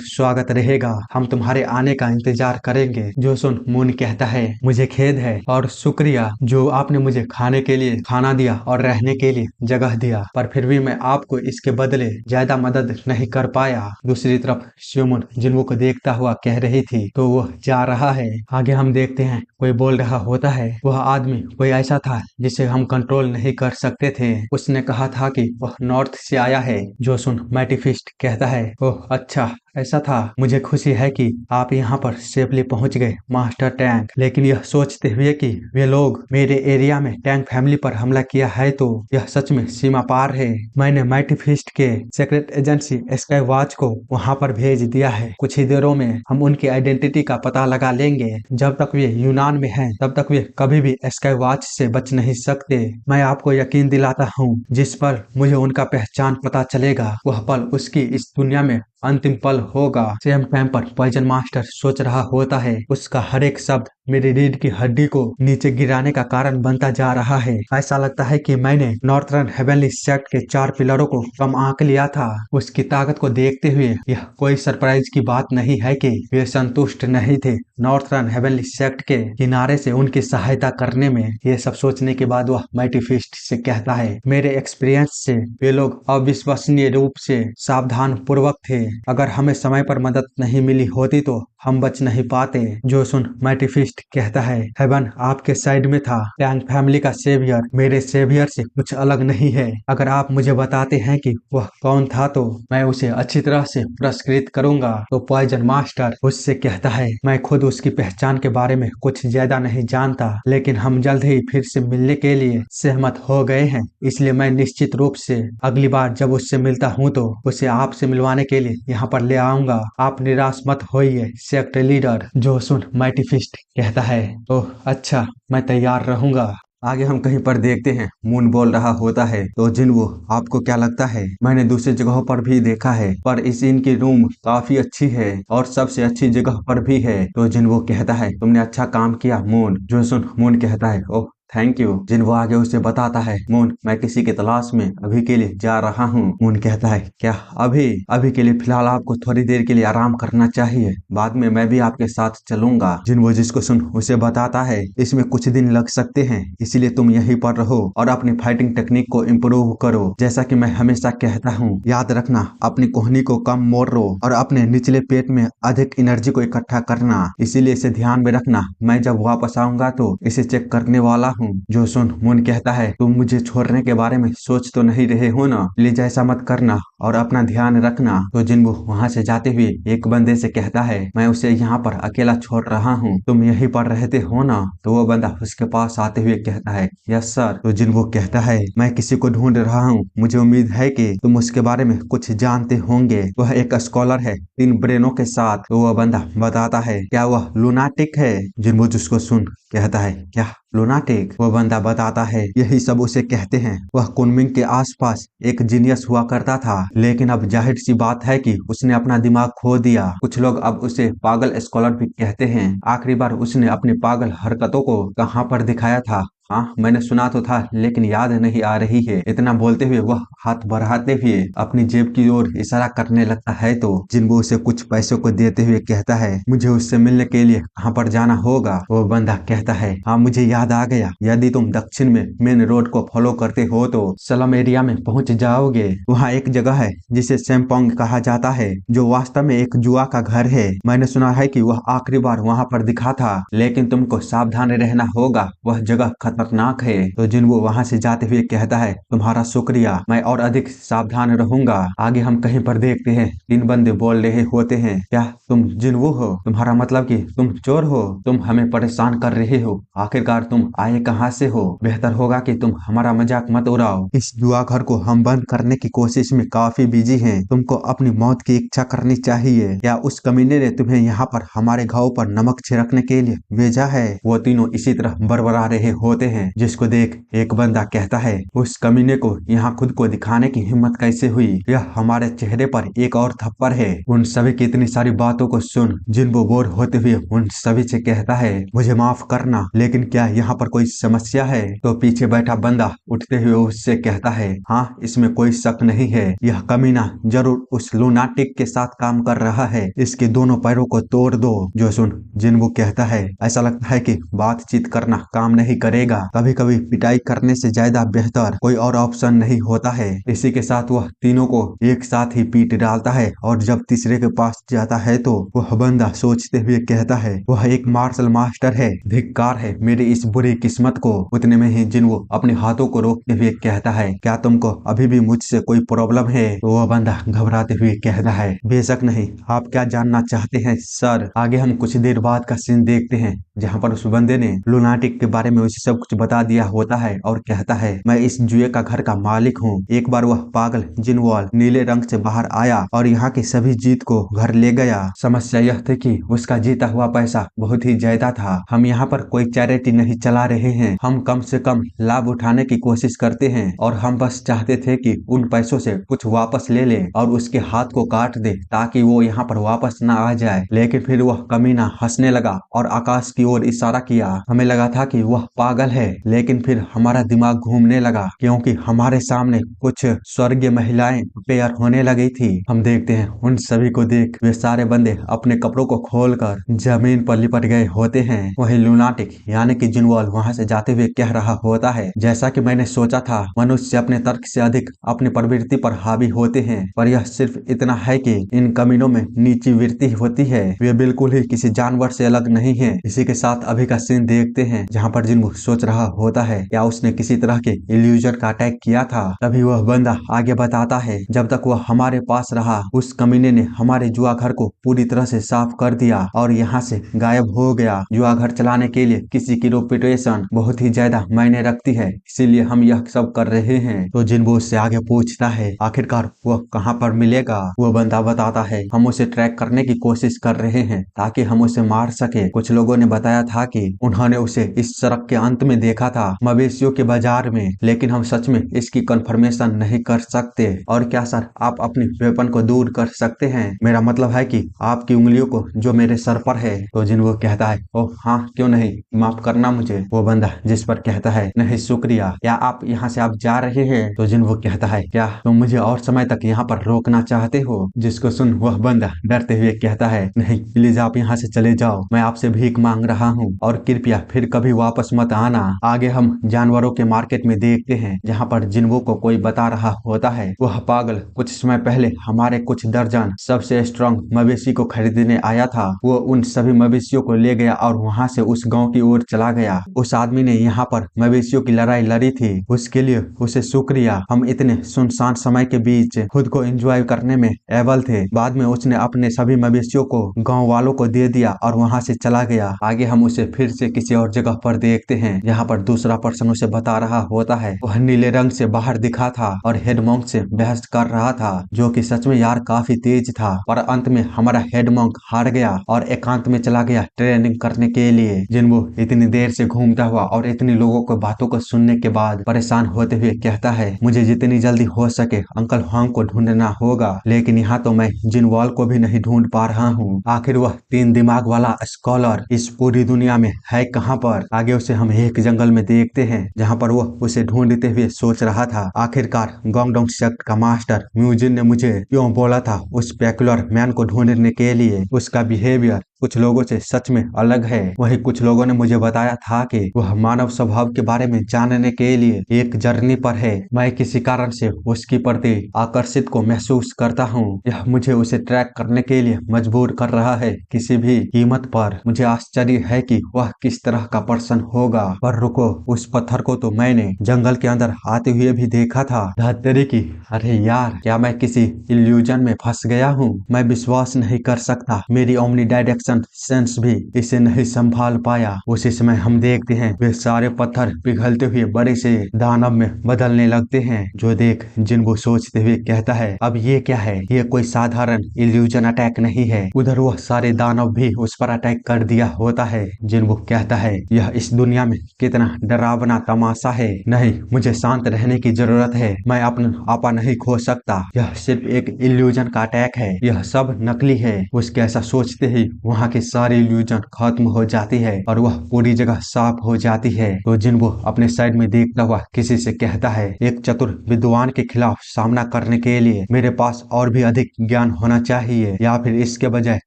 स्वागत रहेगा। हम तुम्हारे आने का इंतजार करेंगे। जो सुन मून कहता है, मुझे खेद है और शुक्रिया जो आपने मुझे खाने के लिए खाना दिया और रहने के लिए जगह दिया, पर फिर भी मैं आपको इसके बदले ज्यादा मदद नहीं कर पाया। दूसरी तरफ श्योमुन जिन्वो को देखता हुआ कह रही थी तो वह जा रहा है। आगे हम देखते हैं कोई बोल रहा होता है, वह आदमी कोई ऐसा था जिसे हम कंट्रोल नहीं कर सकते थे। उसने कहा था कि वह नॉर्थ से आया है। जो सुन मैटिफिस्ट कहता है, ओह अच्छा ऐसा था, मुझे खुशी है कि आप यहाँ पर सेफली पहुँच गए मास्टर टैंक। लेकिन यह सोचते हुए कि वे लोग मेरे एरिया में टैंक फैमिली पर हमला किया है तो यह सच में सीमा पार है। मैंने माइटी फिस्ट के सीक्रेट एजेंसी स्काई वॉच को वहाँ पर भेज दिया है। कुछ ही देरों में हम उनकी आइडेंटिटी का पता लगा लेंगे। जब तक वे यूनान में हैं तब तक वे कभी भी स्काई वॉच से बच नहीं सकते। मैं आपको यकीन दिलाता हूँ, जिस पल मुझे उनका पहचान पता चलेगा वह पल उसकी इस दुनिया में अंतिम पल होगा। सेम टाइम पर पॉइजन मास्टर सोच रहा होता है, उसका हर एक शब्द मेरी रीढ़ की हड्डी को नीचे गिराने का कारण बनता जा रहा है। ऐसा लगता है कि मैंने नॉर्थर्न हेवनली सेक्ट के 4 पिलरों को कम आंक लिया था। उसकी ताकत को देखते हुए यह कोई सरप्राइज की बात नहीं है कि वे संतुष्ट नहीं थे नॉर्थर्न हेवनली सेक्ट के किनारे से उनकी सहायता करने में। ये सब सोचने के बाद वह माइटी फिस्ट से कहता है, मेरे एक्सपीरियंस से वे लोग अविश्वसनीय रूप से सावधान पूर्वक थे। अगर हमें समय पर मदद नहीं मिली होती तो हम बच नहीं पाते। जो सुन मैटिफिस्ट कहता है, हेवन आपके साइड में था। टैंक फैमिली का सेवियर मेरे सेवियर से कुछ अलग नहीं है। अगर आप मुझे बताते हैं कि वह कौन था तो मैं उसे अच्छी तरह से पुरस्कृत करूंगा। तो पॉइजन मास्टर उससे कहता है, मैं खुद उसकी पहचान के बारे में कुछ ज्यादा नहीं जानता, लेकिन हम जल्द ही फिर से मिलने के लिए सहमत हो गए हैं। इसलिए मैं निश्चित रूप से अगली बार जब उससे मिलता हूँ तो उसे आपसे मिलवाने के लिए यहाँ पर ले आऊंगा। आप निराश मत होइए सेक्ट लीडर। जो सुन माइटी फिस्ट कहता है, ओह अच्छा मैं तैयार रहूंगा। आगे हम कहीं पर देखते हैं मून बोल रहा होता है, तो जिन्वो आपको क्या लगता है? मैंने दूसरी जगहों पर भी देखा है पर इस इनकी रूम काफी अच्छी है और सबसे अच्छी जगह पर भी है। तो जिन्वो कहता है, तुमने अच्छा काम किया मून। जो सुन मून कहता है, ओह थैंक यू। जिन्वो आगे उसे बताता है, मून मैं किसी की तलाश में अभी के लिए जा रहा हूँ। मून कहता है, क्या अभी? अभी के लिए फिलहाल आपको थोड़ी देर के लिए आराम करना चाहिए, बाद में मैं भी आपके साथ चलूंगा। जिन्वो जिसको सुन उसे बताता है, इसमें कुछ दिन लग सकते हैं, इसलिए तुम यहीं पर रहो और अपनी फाइटिंग टेक्निक को इम्प्रूव करो। जैसा कि मैं हमेशा कहता हूँ, याद रखना अपनी कोहनी को कम मोड़ो और अपने निचले पेट में अधिक एनर्जी को इकट्ठा करना। इसीलिए इसे ध्यान में रखना। मैं जब वापस आऊंगा तो इसे चेक करने वाला हूँ। जो सुन मून कहता है, तुम मुझे छोड़ने के बारे में सोच तो नहीं रहे हो ना? प्लीज ऐसा मत करना और अपना ध्यान रखना। तो जिन्वो वहाँ से जाते हुए एक बंदे से कहता है, मैं उसे यहाँ पर अकेला छोड़ रहा हूँ, तुम यहीं पर रहते हो ना? तो वो बंदा उसके पास आते हुए कहता है, यस सर। तो जिन्वो कहता है, मैं किसी को ढूंढ रहा हूँ, मुझे उम्मीद है कि तुम उसके बारे में कुछ जानते होंगे। वह एक स्कॉलर है 3 ब्रेनों के साथ। तो वह बंदा बताता है, क्या वह लूनाटिक है? जिन्वो जिसको सुन कहता है, क्या लूनाटिक? वो बंदा बताता है, यही सब उसे कहते हैं। वह कुनमिंग के आसपास एक जीनियस हुआ करता था, लेकिन अब जाहिर सी बात है कि उसने अपना दिमाग खो दिया। कुछ लोग अब उसे पागल स्कॉलर भी कहते हैं। आखिरी बार उसने अपनी पागल हरकतों को कहाँ पर दिखाया था हाँ मैंने सुना तो था लेकिन याद नहीं आ रही है। इतना बोलते हुए वह हाथ बढ़ाते हुए अपनी जेब की ओर इशारा करने लगता है तो जिन्वो उसे कुछ पैसों को देते हुए कहता है मुझे उससे मिलने के लिए कहाँ पर जाना होगा। वो बंदा कहता है हाँ मुझे याद आ गया, यदि तुम दक्षिण में मेन रोड को फॉलो करते हो तो स्लम एरिया में पहुंच जाओगे। वहाँ एक जगह है जिसे सेमपोंग कहा जाता है जो वास्तव में एक जुआ का घर है। मैंने सुना है कि वह आखिरी बार वहाँ पर दिखा था, लेकिन तुमको सावधान रहना होगा, वह जगह खतरनाक है। तो जिन्वो वहाँ से जाते हुए कहता है तुम्हारा शुक्रिया, मैं और अधिक सावधान रहूंगा। आगे हम कहीं पर देखते हैं 3 बंदे बोल रहे होते हैं क्या तुम जिन्वो हो? तुम्हारा मतलब कि तुम चोर हो? तुम हमें परेशान कर रहे हो, आखिरकार तुम आए कहाँ से हो? बेहतर होगा कि तुम हमारा मजाक मत उड़ाओ, इस जुआ घर को हम बंद करने की कोशिश में काफी बिजी हैं। तुमको अपनी मौत की इच्छा करनी चाहिए या उस कमीने ने तुम्हें यहाँ पर हमारे घाव पर नमक छिड़कने के लिए भेजा है? वो तीनों इसी तरह बड़बड़ा रहे होते हैं, जिसको देख एक बंदा कहता है उस कमीने को यहाँ खुद को दिखाने की हिम्मत कैसे हुई? यह हमारे चेहरे पर एक और थप्पड़ है। उन सभी की इतनी सारी बातों को सुन जिन्वो बोर होते हुए उन सभी से कहता है मुझे माफ करना, लेकिन क्या यहाँ पर कोई समस्या है? तो पीछे बैठा बंदा उठते हुए उससे कहता है हाँ इसमें कोई शक नहीं है, यह कमीना जरूर उस लूनाटिक के साथ काम कर रहा है, इसके दोनों पैरों को तोड़ दो। जो सुन जिन्वो कहता है ऐसा लगता है कि बातचीत करना काम नहीं करेगा, कभी कभी पिटाई करने से ज्यादा बेहतर कोई और ऑप्शन नहीं होता है। इसी के साथ वह तीनों को एक साथ ही पीट डालता है और जब तीसरे के पास जाता है तो वह बंदा सोचते हुए कहता है वह एक मार्शल मास्टर है, धिक्कार है मेरी इस बुरी किस्मत को। उतने में ही जिन्वो अपने हाथों को रोकते हुए कहता है क्या तुमको अभी भी मुझसे कोई प्रॉब्लम है? तो वह बंदा घबराते हुए कहता है बेशक नहीं, आप क्या जानना चाहते हैं सर? आगे हम कुछ देर बाद का सीन देखते हैं जहाँ पर उस बंदे ने लूनाटिक के बारे में उसे सब कुछ बता दिया होता है और कहता है मैं इस जुए का घर का मालिक हूँ। एक बार वह पागल जिनवाल नीले रंग से बाहर आया और यहाँ की सभी जीत को घर ले गया। समस्या यह थी कि उसका जीता हुआ पैसा बहुत ही ज्यादा था। हम यहाँ पर कोई चैरिटी नहीं चला रहे हैं, हम कम से कम लाभ उठाने की कोशिश करते हैं और हम बस चाहते थे कि उन पैसों से कुछ वापस ले ले और उसके हाथ को काट दे ताकि वो यहाँ पर वापस न आ जाए। लेकिन फिर वह कमीना हंसने लगा और आकाश की ओर इशारा किया। हमें लगा था कि वह पागल है, लेकिन फिर हमारा दिमाग घूमने लगा क्योंकि हमारे सामने कुछ स्वर्गीय महिलाएं पेयर होने लगी थी। हम देखते हैं उन सभी को देख वे सारे बंदे अपने कपड़ों को खोलकर जमीन पर लिपट गए होते हैं। वही लूनाटिक यानी कि जिनवाल वहां से जाते हुए कह रहा होता है जैसा कि मैंने सोचा था, मनुष्य अपने तर्क से अधिक अपनी प्रवृत्ति पर हावी होते हैं, पर यह सिर्फ इतना है कि इन कमीनों में नीची वृत्ति होती है, वे बिल्कुल ही किसी जानवर से अलग नहीं है। इसी के साथ अभी का सीन देखते हैं जहाँ पर जिन्वो सोच रहा होता है क्या उसने किसी तरह के इल्यूजन का अटैक किया था। तभी वह बंदा आगे बताता है जब तक वह हमारे पास रहा उस कमीने ने हमारे जुआ घर को पूरी तरह से साफ कर दिया और यहाँ से गायब हो गया। जुआ घर चलाने के लिए किसी की रेपुटेशन बहुत ही ज्यादा मायने रखती है, इसीलिए हम यह सब कर रहे हैं। तो जिन्वो उससे आगे पूछता है आखिरकार वह कहाँ पर मिलेगा? वो बंदा बताता है हम उसे ट्रैक करने की कोशिश कर रहे हैं ताकि हम उसे मार सके। कुछ लोगों ने बताया था कि उन्होंने उसे इस सड़क के अंत में देखा था मवेशियों के बाजार में, लेकिन हम सच में इसकी कंफर्मेशन नहीं कर सकते। और क्या सर आप अपनी वेपन को दूर कर सकते हैं? मेरा मतलब है कि आपकी उंगलियों को जो मेरे सर पर है। तो जिन्वो कहता है ओह हाँ क्यों नहीं, माफ करना मुझे। वो बंदा जिस पर कहता है नहीं शुक्रिया, क्या आप यहाँ से आप जा रहे हैं? तो जिन्वो कहता है क्या तुम मुझे और समय तक यहाँ पर रोकना चाहते हो? जिसको सुन वह बंदा डरते हुए कहता है नहीं प्लीज आप यहाँ से चले जाओ, मैं आपसे भीख मांग रहा हूँ और कृपया फिर कभी वापस मत आना। आगे हम जानवरों के मार्केट में देखते हैं जहाँ पर जिन्वो को कोई बता रहा होता है वह पागल कुछ समय पहले हमारे कुछ दर्जन सबसे स्ट्रॉन्ग मवेशी को खरीदने आया था। वो उन सभी मवेशियों को ले गया और वहाँ से उस गाँव की ओर चला गया। उस आदमी ने यहाँ पर मवेशियों की लड़ाई लड़ी थी, उसके लिए उसे शुक्रिया। हम इतने सुनसान समय के बीच खुद को एंजॉय करने में एबल थे। बाद में उसने अपने सभी मवेशियों को गांव वालों को दे दिया और वहां से चला गया। आगे हम उसे फिर से किसी और जगह पर देखते हैं जहां पर दूसरा पर्सन उसे बता रहा होता है वह नीले रंग से बाहर दिखा था और हेड मॉन्क से बहस कर रहा था, जो कि सच में यार काफी तेज था। पर अंत में हमारा हेड मॉन्क हार गया और एकांत में चला गया ट्रेनिंग करने के लिए। जिन्वो इतनी देर से घूमता हुआ और इतनी लोगों को बातों को सुनने के बाद परेशान होते हुए कहता है मुझे जितनी जल्दी हो सके अंकल हांग को ढूंढना होगा, लेकिन यहाँ तो मैं जिनवाल को भी नहीं ढूंढ पा रहा हूँ। आखिर वह 3 दिमाग वाला स्कॉलर इस पूरी दुनिया में है कहाँ पर? आगे उसे हम एक एक जंगल में देखते हैं जहाँ पर वो उसे ढूंढते हुए सोच रहा था। आखिरकार गोंगडोंग सेक्ट का मास्टर म्यूजिन ने मुझे क्यों बोला था उस पेकुलर मैन को ढूंढने के लिए। उसका बिहेवियर कुछ लोगों से सच में अलग है। वही कुछ लोगों ने मुझे बताया था कि वह मानव स्वभाव के बारे में जानने के लिए एक जर्नी पर है। मैं किसी कारण से उसकी प्रति आकर्षित को महसूस करता हूँ। यह मुझे उसे ट्रैक करने के लिए मजबूर कर रहा है किसी भी कीमत पर। मुझे आश्चर्य है कि वह किस तरह का पर्सन होगा। पर रुको, उस पत्थर को तो मैंने जंगल के अंदर आते हुए भी देखा था। धत्तेरी की, अरे यार, क्या मैं किसी इल्यूजन में फंस गया हूँ? मैं विश्वास नहीं कर सकता, मेरी ओमनी डायरेक्शन सेंस भी इसे नहीं संभाल पाया। उसी समय हम देखते हैं वे सारे पत्थर पिघलते हुए बड़े से दानव में बदलने लगते हैं। जो देख जिन्हो सोचते हुए कहता है, अब ये क्या है? ये कोई साधारण इल्यूजन अटैक नहीं है। उधर वह सारे दानव भी उस पर अटैक कर दिया होता है। जिन्हो कहता है, यह इस दुनिया में कितना डरावना तमाशा है। नहीं, मुझे शांत रहने की जरूरत है। मैं अपना आपा नहीं खो सकता। यह सिर्फ एक इल्यूजन का अटैक है। यह सब नकली है। उसके ऐसा सोचते ही वहाँ की सारी इल्यूजन खत्म हो जाती है और वह पूरी जगह साफ हो जाती है। तो जिन्हो अपने साइड में देखता हुआ किसी से कहता है, एक चतुर विद्वान के खिलाफ सामना करने के लिए मेरे पास और भी अधिक ज्ञान होना चाहिए, या फिर इसके बजाय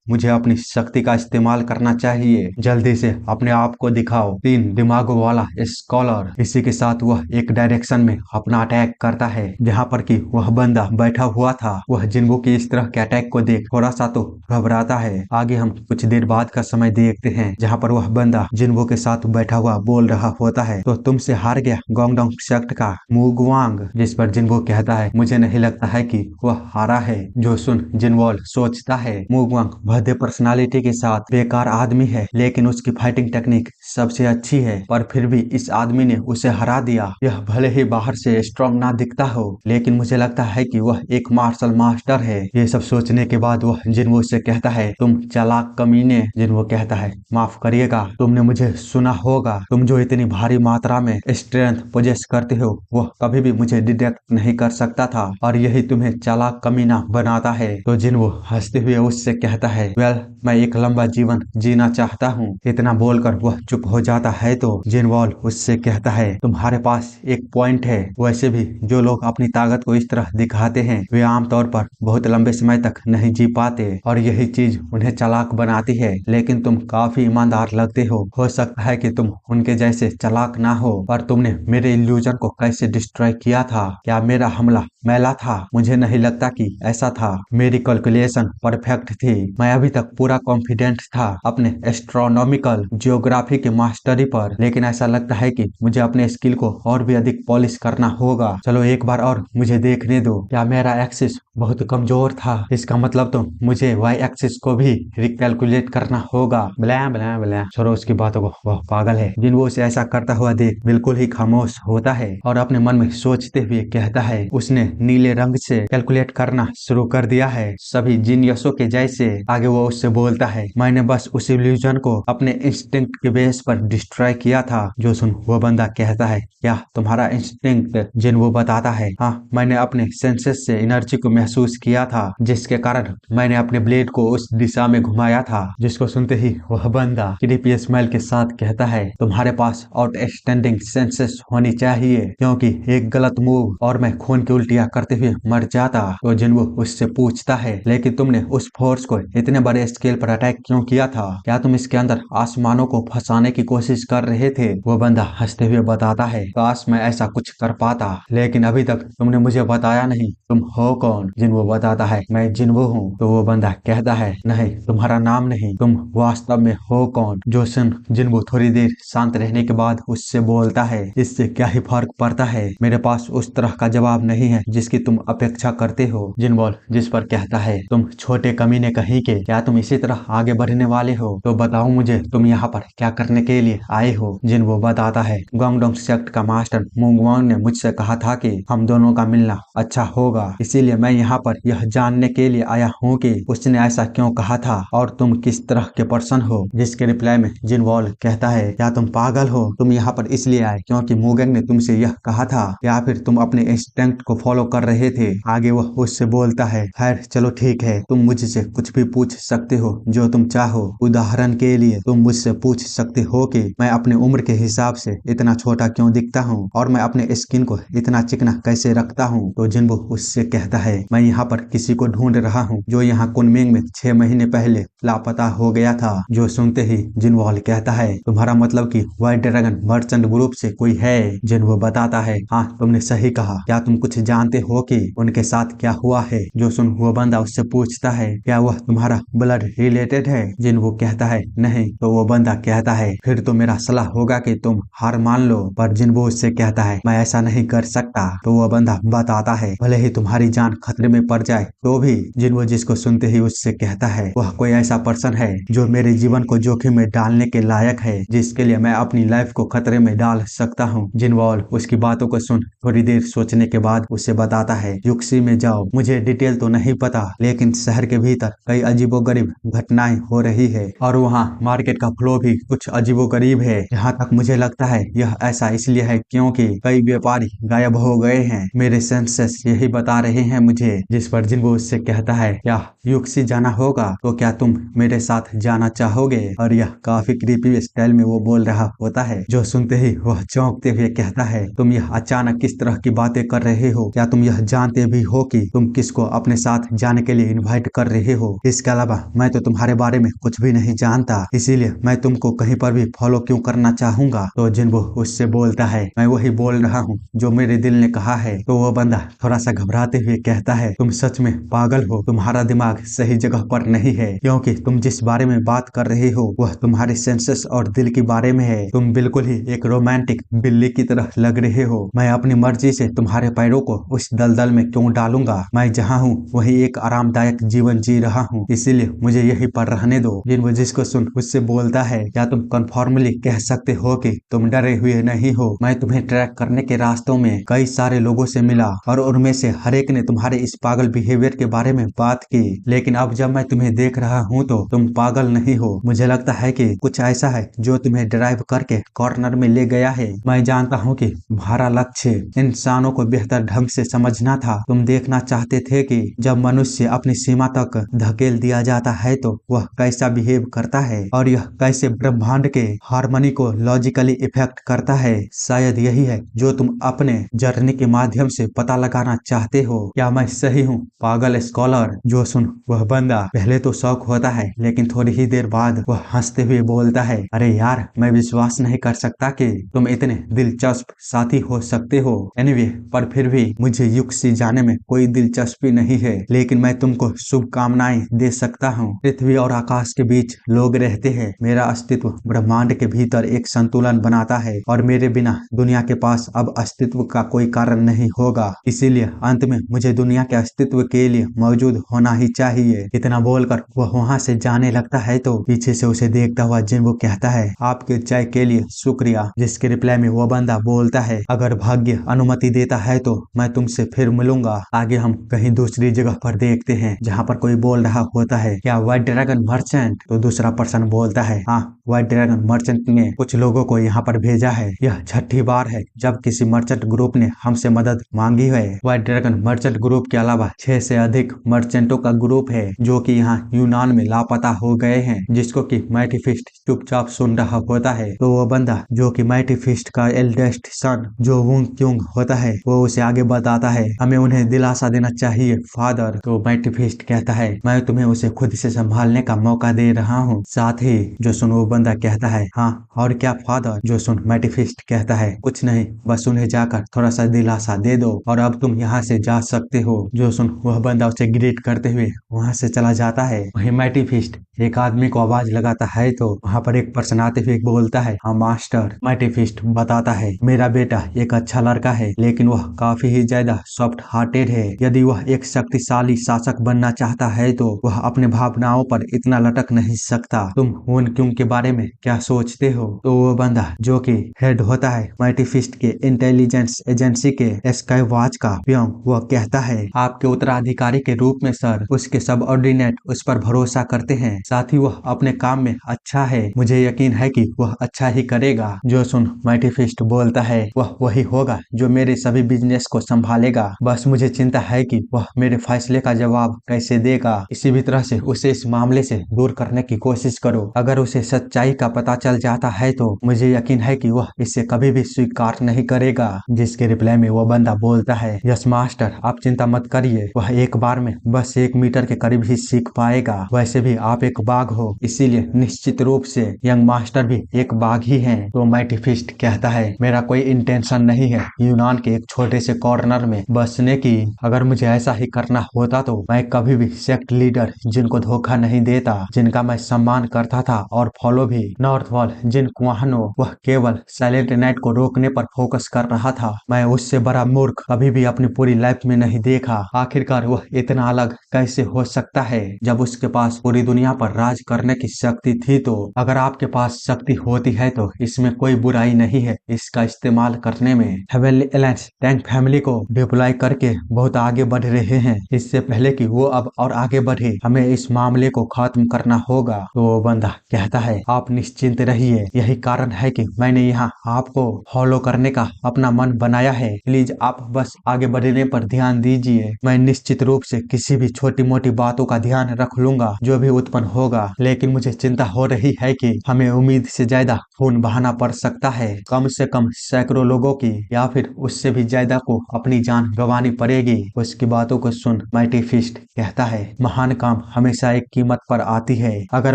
मुझे अपनी शक्ति का इस्तेमाल करना चाहिए। जल्दी से अपने आप को दिखाओ, 3 दिमागों वाला स्कॉलर। इसी के साथ वह एक डायरेक्शन में अपना अटैक करता है जहाँ पर कि वह बंदा बैठा हुआ था। वह जिन्हो की इस तरह के अटैक को देख थोड़ा सा तो घबराता है। आगे हम कुछ देर बाद का समय देखते हैं जहाँ पर वह बंदा जिन्हो के साथ बैठा हुआ बोल रहा होता है, तो तुमसे हार गया गोंगडोंग सेक्ट का मूगवांग। जिस पर जिन्हो कहता है, मुझे नहीं लगता है कि वह हारा है। जो सुन जिन्वॉल सोचता है, मूगवांग भद्दे पर्सनालिटी के साथ बेकार आदमी है, लेकिन उसकी फाइटिंग टेक्निक सबसे अच्छी है। पर फिर भी इस आदमी ने उसे हरा दिया। यह भले ही बाहर से स्ट्रॉन्ग ना दिखता हो, लेकिन मुझे लगता है कि वह एक मार्शल मास्टर है। ये सब सोचने के बाद वह जिन्हो से कहता है, तुम चालाक कमीने। जिन्हो कहता है, माफ करिएगा, तुमने मुझे सुना होगा। तुम जो इतनी भारी मात्रा में स्ट्रेंथ पोजेस करते हो, वह कभी भी मुझे डिटेक्ट नहीं कर सकता था, और यही तुम्हें चालाक कमीना बनाता है। तो जिन्हो हंसते हुए उससे कहता है, वेल, मैं एक लंबा जीवन जीना चाहता हूँ। इतना बोलकर वह चुप हो जाता है। तो जिनवॉल उससे कहता है, तुम्हारे पास एक पॉइंट है। वैसे भी जो लोग अपनी ताकत को इस तरह दिखाते हैं, वे आमतौर पर बहुत लंबे समय तक नहीं जी पाते, और यही चीज उन्हें चालाक बनाती है। लेकिन तुम काफी ईमानदार लगते हो सकता है कि तुम उनके जैसे चालाक ना हो, पर तुमने मेरे इल्यूजन को कैसे डिस्ट्रॉय किया था? क्या मेरा हमला मैला था? मुझे नहीं लगता कि ऐसा था। मेरी कैलकुलेशन परफेक्ट थी। मैं अभी तक पूरा कॉन्फिडेंट था अपने एस्ट्रोनॉमिकल जियोग्राफी के मास्टरी पर, लेकिन ऐसा लगता है कि मुझे अपने स्किल को और भी अधिक पॉलिश करना होगा। चलो एक बार और मुझे देखने दो। क्या मेरा एक्सिस बहुत कमजोर था? इसका मतलब तो मुझे वाई एक्सिस को भी रिकैलकुलेट करना होगा। ब्लै ब्लै ब्लै, छोड़ो उसकी बातों को, वह पागल है। जिन्हो उसे ऐसा करता हुआ देख बिल्कुल ही खामोश होता है और अपने मन में सोचते हुए कहता है, उसने नीले रंग से कैलकुलेट करना शुरू कर दिया है, सभी जीनियसों के जैसे। आगे वो उससे बोलता है, मैंने बस उस इल्यूजन को अपने इंस्टिंक्ट के बेस पर डिस्ट्रॉय किया था। जो सुन वो बंदा कहता है, क्या तुम्हारा इंस्टिंक्ट? जिन्हो बताता है, हाँ, मैंने अपने सेंसेस से एनर्जी को महसूस किया था, जिसके कारण मैंने अपने ब्लेड को उस दिशा में घुमाया था। जिसको सुनते ही वह बंदा क्रीपी स्माइल के साथ कहता है, तुम्हारे पास आउटस्टैंडिंग सेंसेस होनी चाहिए, क्योंकि एक गलत मूव और मैं खून की उल्टियां करते हुए मर जाता। तो जिन्हो उससे पूछता है, लेकिन तुमने उस फोर्स को इतने बड़े स्केल पर अटैक क्यों किया था? क्या तुम इसके अंदर आसमानों को फंसाने की कोशिश कर रहे थे? वो बंदा हंसते हुए बताता है, काश मैं ऐसा कुछ कर पाता, लेकिन अभी तक तुमने मुझे बताया नहीं तुम हो कौन। जिन्हो बताता है, मैं जिन्हो हूँ। तो वो बंदा कहता है, नहीं, तुम्हारा नाम नहीं, तुम वास्तव में हो कौन? जोसन जिन्हो थोड़ी देर शांत रहने के बाद उससे बोलता है, इससे क्या ही फर्क पड़ता है, मेरे पास उस तरह का जवाब नहीं है जिसकी तुम अपेक्षा करते हो। जिन्वॉल जिस पर कहता है, तुम छोटे कमीने कहीं के, क्या तुम इसी तरह आगे बढ़ने वाले हो? तो बताओ मुझे, तुम यहाँ पर क्या करने के लिए आए हो? जिन्हो बताता है, गोंगडोंग सेक्ट का मास्टर मूंगवांग ने मुझसे कहा था कि हम दोनों का मिलना अच्छा होगा, इसीलिए मैं यहाँ पर यह जानने के लिए आया हूँ कि उसने ऐसा क्यों कहा था और तुम किस तरह के पर्सन हो। जिसके रिप्लाई में जिन्वॉल कहता है, क्या तुम पागल हो? तुम यहाँ पर इसलिए आए क्योंकि मूगेंग ने तुमसे यह कहा था, या फिर तुम अपने इंस्टिंक्ट को फॉलो फॉलो कर रहे थे। आगे वह उससे बोलता है, खैर चलो ठीक है, तुम मुझसे कुछ भी पूछ सकते हो जो तुम चाहो। उदाहरण के लिए तुम मुझसे पूछ सकते हो कि मैं अपनी उम्र के हिसाब से इतना छोटा क्यों दिखता हूँ और मैं अपने स्किन को इतना चिकना कैसे रखता हूँ। तो जिन्हो उससे कहता है, मैं यहाँ पर किसी को ढूंढ रहा हूँ जो यहाँ कुनमिंग में 6 महीने पहले लापता हो गया था। जो सुनते ही जिनवॉल कहता है, तुम्हारा मतलब कि व्हाइट ड्रैगन मर्चेंट ग्रुप से कोई है। जिन्हो बताता है, हाँ तुमने सही कहा, क्या तुम कुछ जानते हो कि उनके साथ क्या हुआ है। जो सुन वो बंदा उससे पूछता है, क्या वह तुम्हारा ब्लड रिलेटेड है। जिन्हो कहता है नहीं। तो वो बंदा कहता है, फिर तो मेरा सलाह होगा कि तुम हार मान लो। पर जिन्हो उससे कहता है, मैं ऐसा नहीं कर सकता। तो वो बंदा बताता है, भले ही तुम्हारी जान खतरे में पड़ जाए तो भी। जिन्हो जिसको सुनते ही उससे कहता है, वह कोई ऐसा पर्सन है जो मेरे जीवन को जोखिम में डालने के लायक है, जिसके लिए मैं अपनी लाइफ को खतरे में डाल सकता हूँ। जिनवॉल उसकी बातों को सुन थोड़ी देर सोचने के बाद उसे बताता है, युक्सी में जाओ। मुझे डिटेल तो नहीं पता, लेकिन शहर के भीतर कई अजीबोगरीब घटनाएं हो रही है और वहाँ मार्केट का फ्लो भी कुछ अजीबोगरीब है। जहाँ तक मुझे लगता है यह ऐसा इसलिए है क्योंकि कई व्यापारी गायब हो गए हैं। मेरे सेंसेस यही बता रहे हैं मुझे। जिस पर जिन्हो उससे कहता है, क्या युक्सी जाना होगा तो क्या तुम मेरे साथ जाना चाहोगे। और यह काफी क्रीपी स्टाइल में वो बोल रहा होता है। जो सुनते ही वह चौंकते हुए कहता है, तुम यह अचानक किस तरह की बातें कर रहे हो। क्या तुम यह जानते भी हो कि तुम किसको अपने साथ जाने के लिए इनवाइट कर रहे हो। इसके अलावा मैं तो तुम्हारे बारे में कुछ भी नहीं जानता, इसीलिए मैं तुमको कहीं पर भी फॉलो क्यों करना चाहूंगा। तो जिन्हो उससे बोलता है, मैं वही बोल रहा हूँ जो मेरे दिल ने कहा है। तो वो बंदा थोड़ा सा घबराते हुए कहता है, तुम सच में पागल हो, तुम्हारा दिमाग सही जगह पर नहीं है, क्योंकि तुम जिस बारे में बात कर रहे हो वह तुम्हारे सेंसेस और दिल के बारे में है। तुम बिल्कुल ही एक रोमांटिक बिल्ली की तरह लग रहे हो। मैं अपनी मर्जी से तुम्हारे पैरों को उस दलदल में क्यों डालूंगा। मैं जहाँ हूँ वही एक आरामदायक जीवन जी रहा हूँ, इसीलिए मुझे यही पर रहने दो। जिन्हो जिसको सुन उससे बोलता है, क्या तुम कन्फर्मली कह सकते हो कि तुम डरे हुए नहीं हो। मैं तुम्हें ट्रैक करने के रास्तों में कई सारे लोगों से मिला और उनमें से हर एक ने तुम्हारे इस पागल बिहेवियर के बारे में बात की, लेकिन अब जब मैं तुम्हें देख रहा हूँ तो तुम पागल नहीं हो। मुझे लगता है कि कुछ ऐसा है जो तुम्हें ड्राइव करके कॉर्नर में ले गया है। मैं जानता हूँ कि तुम्हारा लक्ष्य इंसानों को बेहतर ढंग से समझना था। तुम देखना चाहते थे कि जब मनुष्य अपनी सीमा तक धकेल दिया जाता है तो वह कैसा बिहेव करता है और यह कैसे ब्रह्मांड के हार्मनी को लॉजिकली इफेक्ट करता है। शायद यही है जो तुम अपने जर्नी के माध्यम से पता लगाना चाहते हो। क्या मैं सही हूँ पागल स्कॉलर। जो सुन वह बंदा पहले तो शौक होता है, लेकिन थोड़ी ही देर बाद वह हंसते हुए बोलता है, अरे यार मैं विश्वास नहीं कर सकता कि तुम इतने दिलचस्प साथी हो सकते हो। एनीवे, पर फिर भी मुझे युक्सी जाने में कोई दिलचस्पी नहीं है, लेकिन मैं तुमको शुभकामनाएं दे सकता हूँ। पृथ्वी और आकाश के बीच लोग रहते हैं। मेरा अस्तित्व ब्रह्मांड के भीतर एक संतुलन बनाता है और मेरे बिना दुनिया के पास अब अस्तित्व का कोई कारण नहीं होगा। इसीलिए अंत में मुझे दुनिया के अस्तित्व के लिए मौजूद होना ही चाहिए। इतना बोलकर वह वहाँ से जाने लगता है तो पीछे से उसे देखता हुआ जिन्हो कहता है, आपके चाय के लिए शुक्रिया। जिसके रिप्लाई में वो बंदा बोलता है, अगर भाग्य अनुमति देता है तो मैं तुमसे फिर मिलूंगा। आगे हम कहीं दूसरी जगह पर देखते हैं जहाँ पर कोई बोल रहा होता है, क्या व्हाइट ड्रैगन मर्चेंट। तो दूसरा पर्सन बोलता है, हाँ व्हाइट ड्रैगन मर्चेंट ने कुछ लोगों को यहाँ पर भेजा है। यह छठी बार है जब किसी मर्चेंट ग्रुप ने हमसे मदद मांगी है। व्हाइट ड्रैगन मर्चेंट ग्रुप के अलावा 6 से अधिक मर्चेंटों का ग्रुप है जो कि यहाँ यूनान में लापता हो गए हैं, जिसको कि माइटी फिस्ट चुपचाप सुन रहा होता है। तो वो बंदा जो कि माइटी फिस्ट का एल्डेस्ट सन जो वुंग क्योंग होता है वो उसे आगे बताता है, हमें उन्हें दिलासा देना चाहिए फादर। तो माइटी फिस्ट कहता है, मैं तुम्हें उसे खुद से संभालने का मौका दे रहा हूँ। साथ ही जो सुन वो बंदा कहता है, हाँ और क्या फादर। जो सुन माइटी फिस्ट कहता है, कुछ नहीं, बस उन्हें जाकर थोड़ा सा दिलासा दे दो और अब तुम यहाँ से जा सकते हो। जो सुन वह बंदा उसे ग्रीट करते हुए वहाँ से चला जाता है। वहीं माइटी फिस्ट एक आदमी को आवाज लगाता है तो वहाँ पर एक पर्सन आते हुए बोलता है, हाँ मास्टर। माइटी फिस्ट बताता है, मेरा बेटा एक अच्छा लड़का है, लेकिन वह काफी ही ज्यादा सॉफ्ट हार्टेड है। यदि वह एक शक्तिशाली शासक बनना चाहता है तो वह अपने भावनाओं पर इतना लटक नहीं सकता। तुम वुन क्यों के बारे में क्या सोचते हो। तो वो बंदा जो कि हेड होता है माइटी फिस्ट के इंटेलिजेंस एजेंसी के स्काई वॉच का प्योंग, वह कहता है, आपके उत्तराधिकारी के रूप में सर उसके सबऑर्डिनेट उस पर भरोसा करते हैं, साथ ही वह अपने काम में अच्छा है। मुझे यकीन है कि वह अच्छा ही करेगा। जो सुन माइटी फिस्ट बोलता है, वह वही होगा जो मेरे सभी बिजनेस को संभाल संभालेगा। बस मुझे चिंता है कि वह मेरे फैसले का जवाब कैसे देगा। किसी भी तरह से उसे इस मामले से दूर करने की कोशिश करो। अगर उसे सच्चाई का पता चल जाता है तो मुझे यकीन है कि वह इसे कभी भी स्वीकार नहीं करेगा। जिसके रिप्लाई में वह बंदा बोलता है, यस मास्टर, आप चिंता मत करिए, वह एक बार में बस 1 मीटर के करीब ही सीख पाएगा। वैसे भी आप एक बाघ हो, इसीलिए निश्चित रूप से यंग मास्टर भी एक बाघ ही हैं। तो माइटी फिस्ट कहता है, मेरा कोई इंटेंशन नहीं है यूनान के एक छोटे से कॉर्नर में बसने की। अगर मुझे ऐसा ही करना होता तो मैं कभी भी सेक्ट लीडर जिनको धोखा नहीं देता, जिनका मैं सम्मान करता था और फॉलो भी, नॉर्थ वॉल जिन कुआनो वह केवल साइलेंट नाइट को रोकने पर फोकस कर रहा था, मैं उससे बड़ा मूर्ख कभी भी अपनी पूरी लाइफ में नहीं देखा। आखिरकार वह इतना अलग कैसे हो सकता है जब उसके पास पूरी दुनिया पर राज करने की शक्ति थी। तो अगर आपके पास शक्ति होती है तो इसमें कोई बुराई नहीं है इसका इस्तेमाल करने में। हेवनली एलायंस टैंक फैमिली को डिप्लॉय करके बहुत आगे बढ़ रहे हैं। इससे पहले कि वो अब और आगे बढ़े, हमें इस मामले को खत्म करना होगा। तो वो बंदा कहता है, आप निश्चिंत रहिए, यही कारण है कि मैंने यहाँ आपको फॉलो करने का अपना मन बनाया है। प्लीज आप बस आगे बढ़ने पर ध्यान दीजिए। मैं निश्चित रूप से किसी भी छोटी मोटी बातों का ध्यान रख लूंगा जो भी उत्पन्न होगा, लेकिन मुझे चिंता हो रही है कि हमें उम्मीद से ज्यादा खून बहाना पड़ सकता है। कम से कम सैकड़ों लोगों की या फिर उससे भी ज्यादा को अपनी जान गंवानी पड़ेगी। उसकी बातों को सुन माइटी फिस्ट कहता है, महान काम हमेशा एक कीमत पर आती है। अगर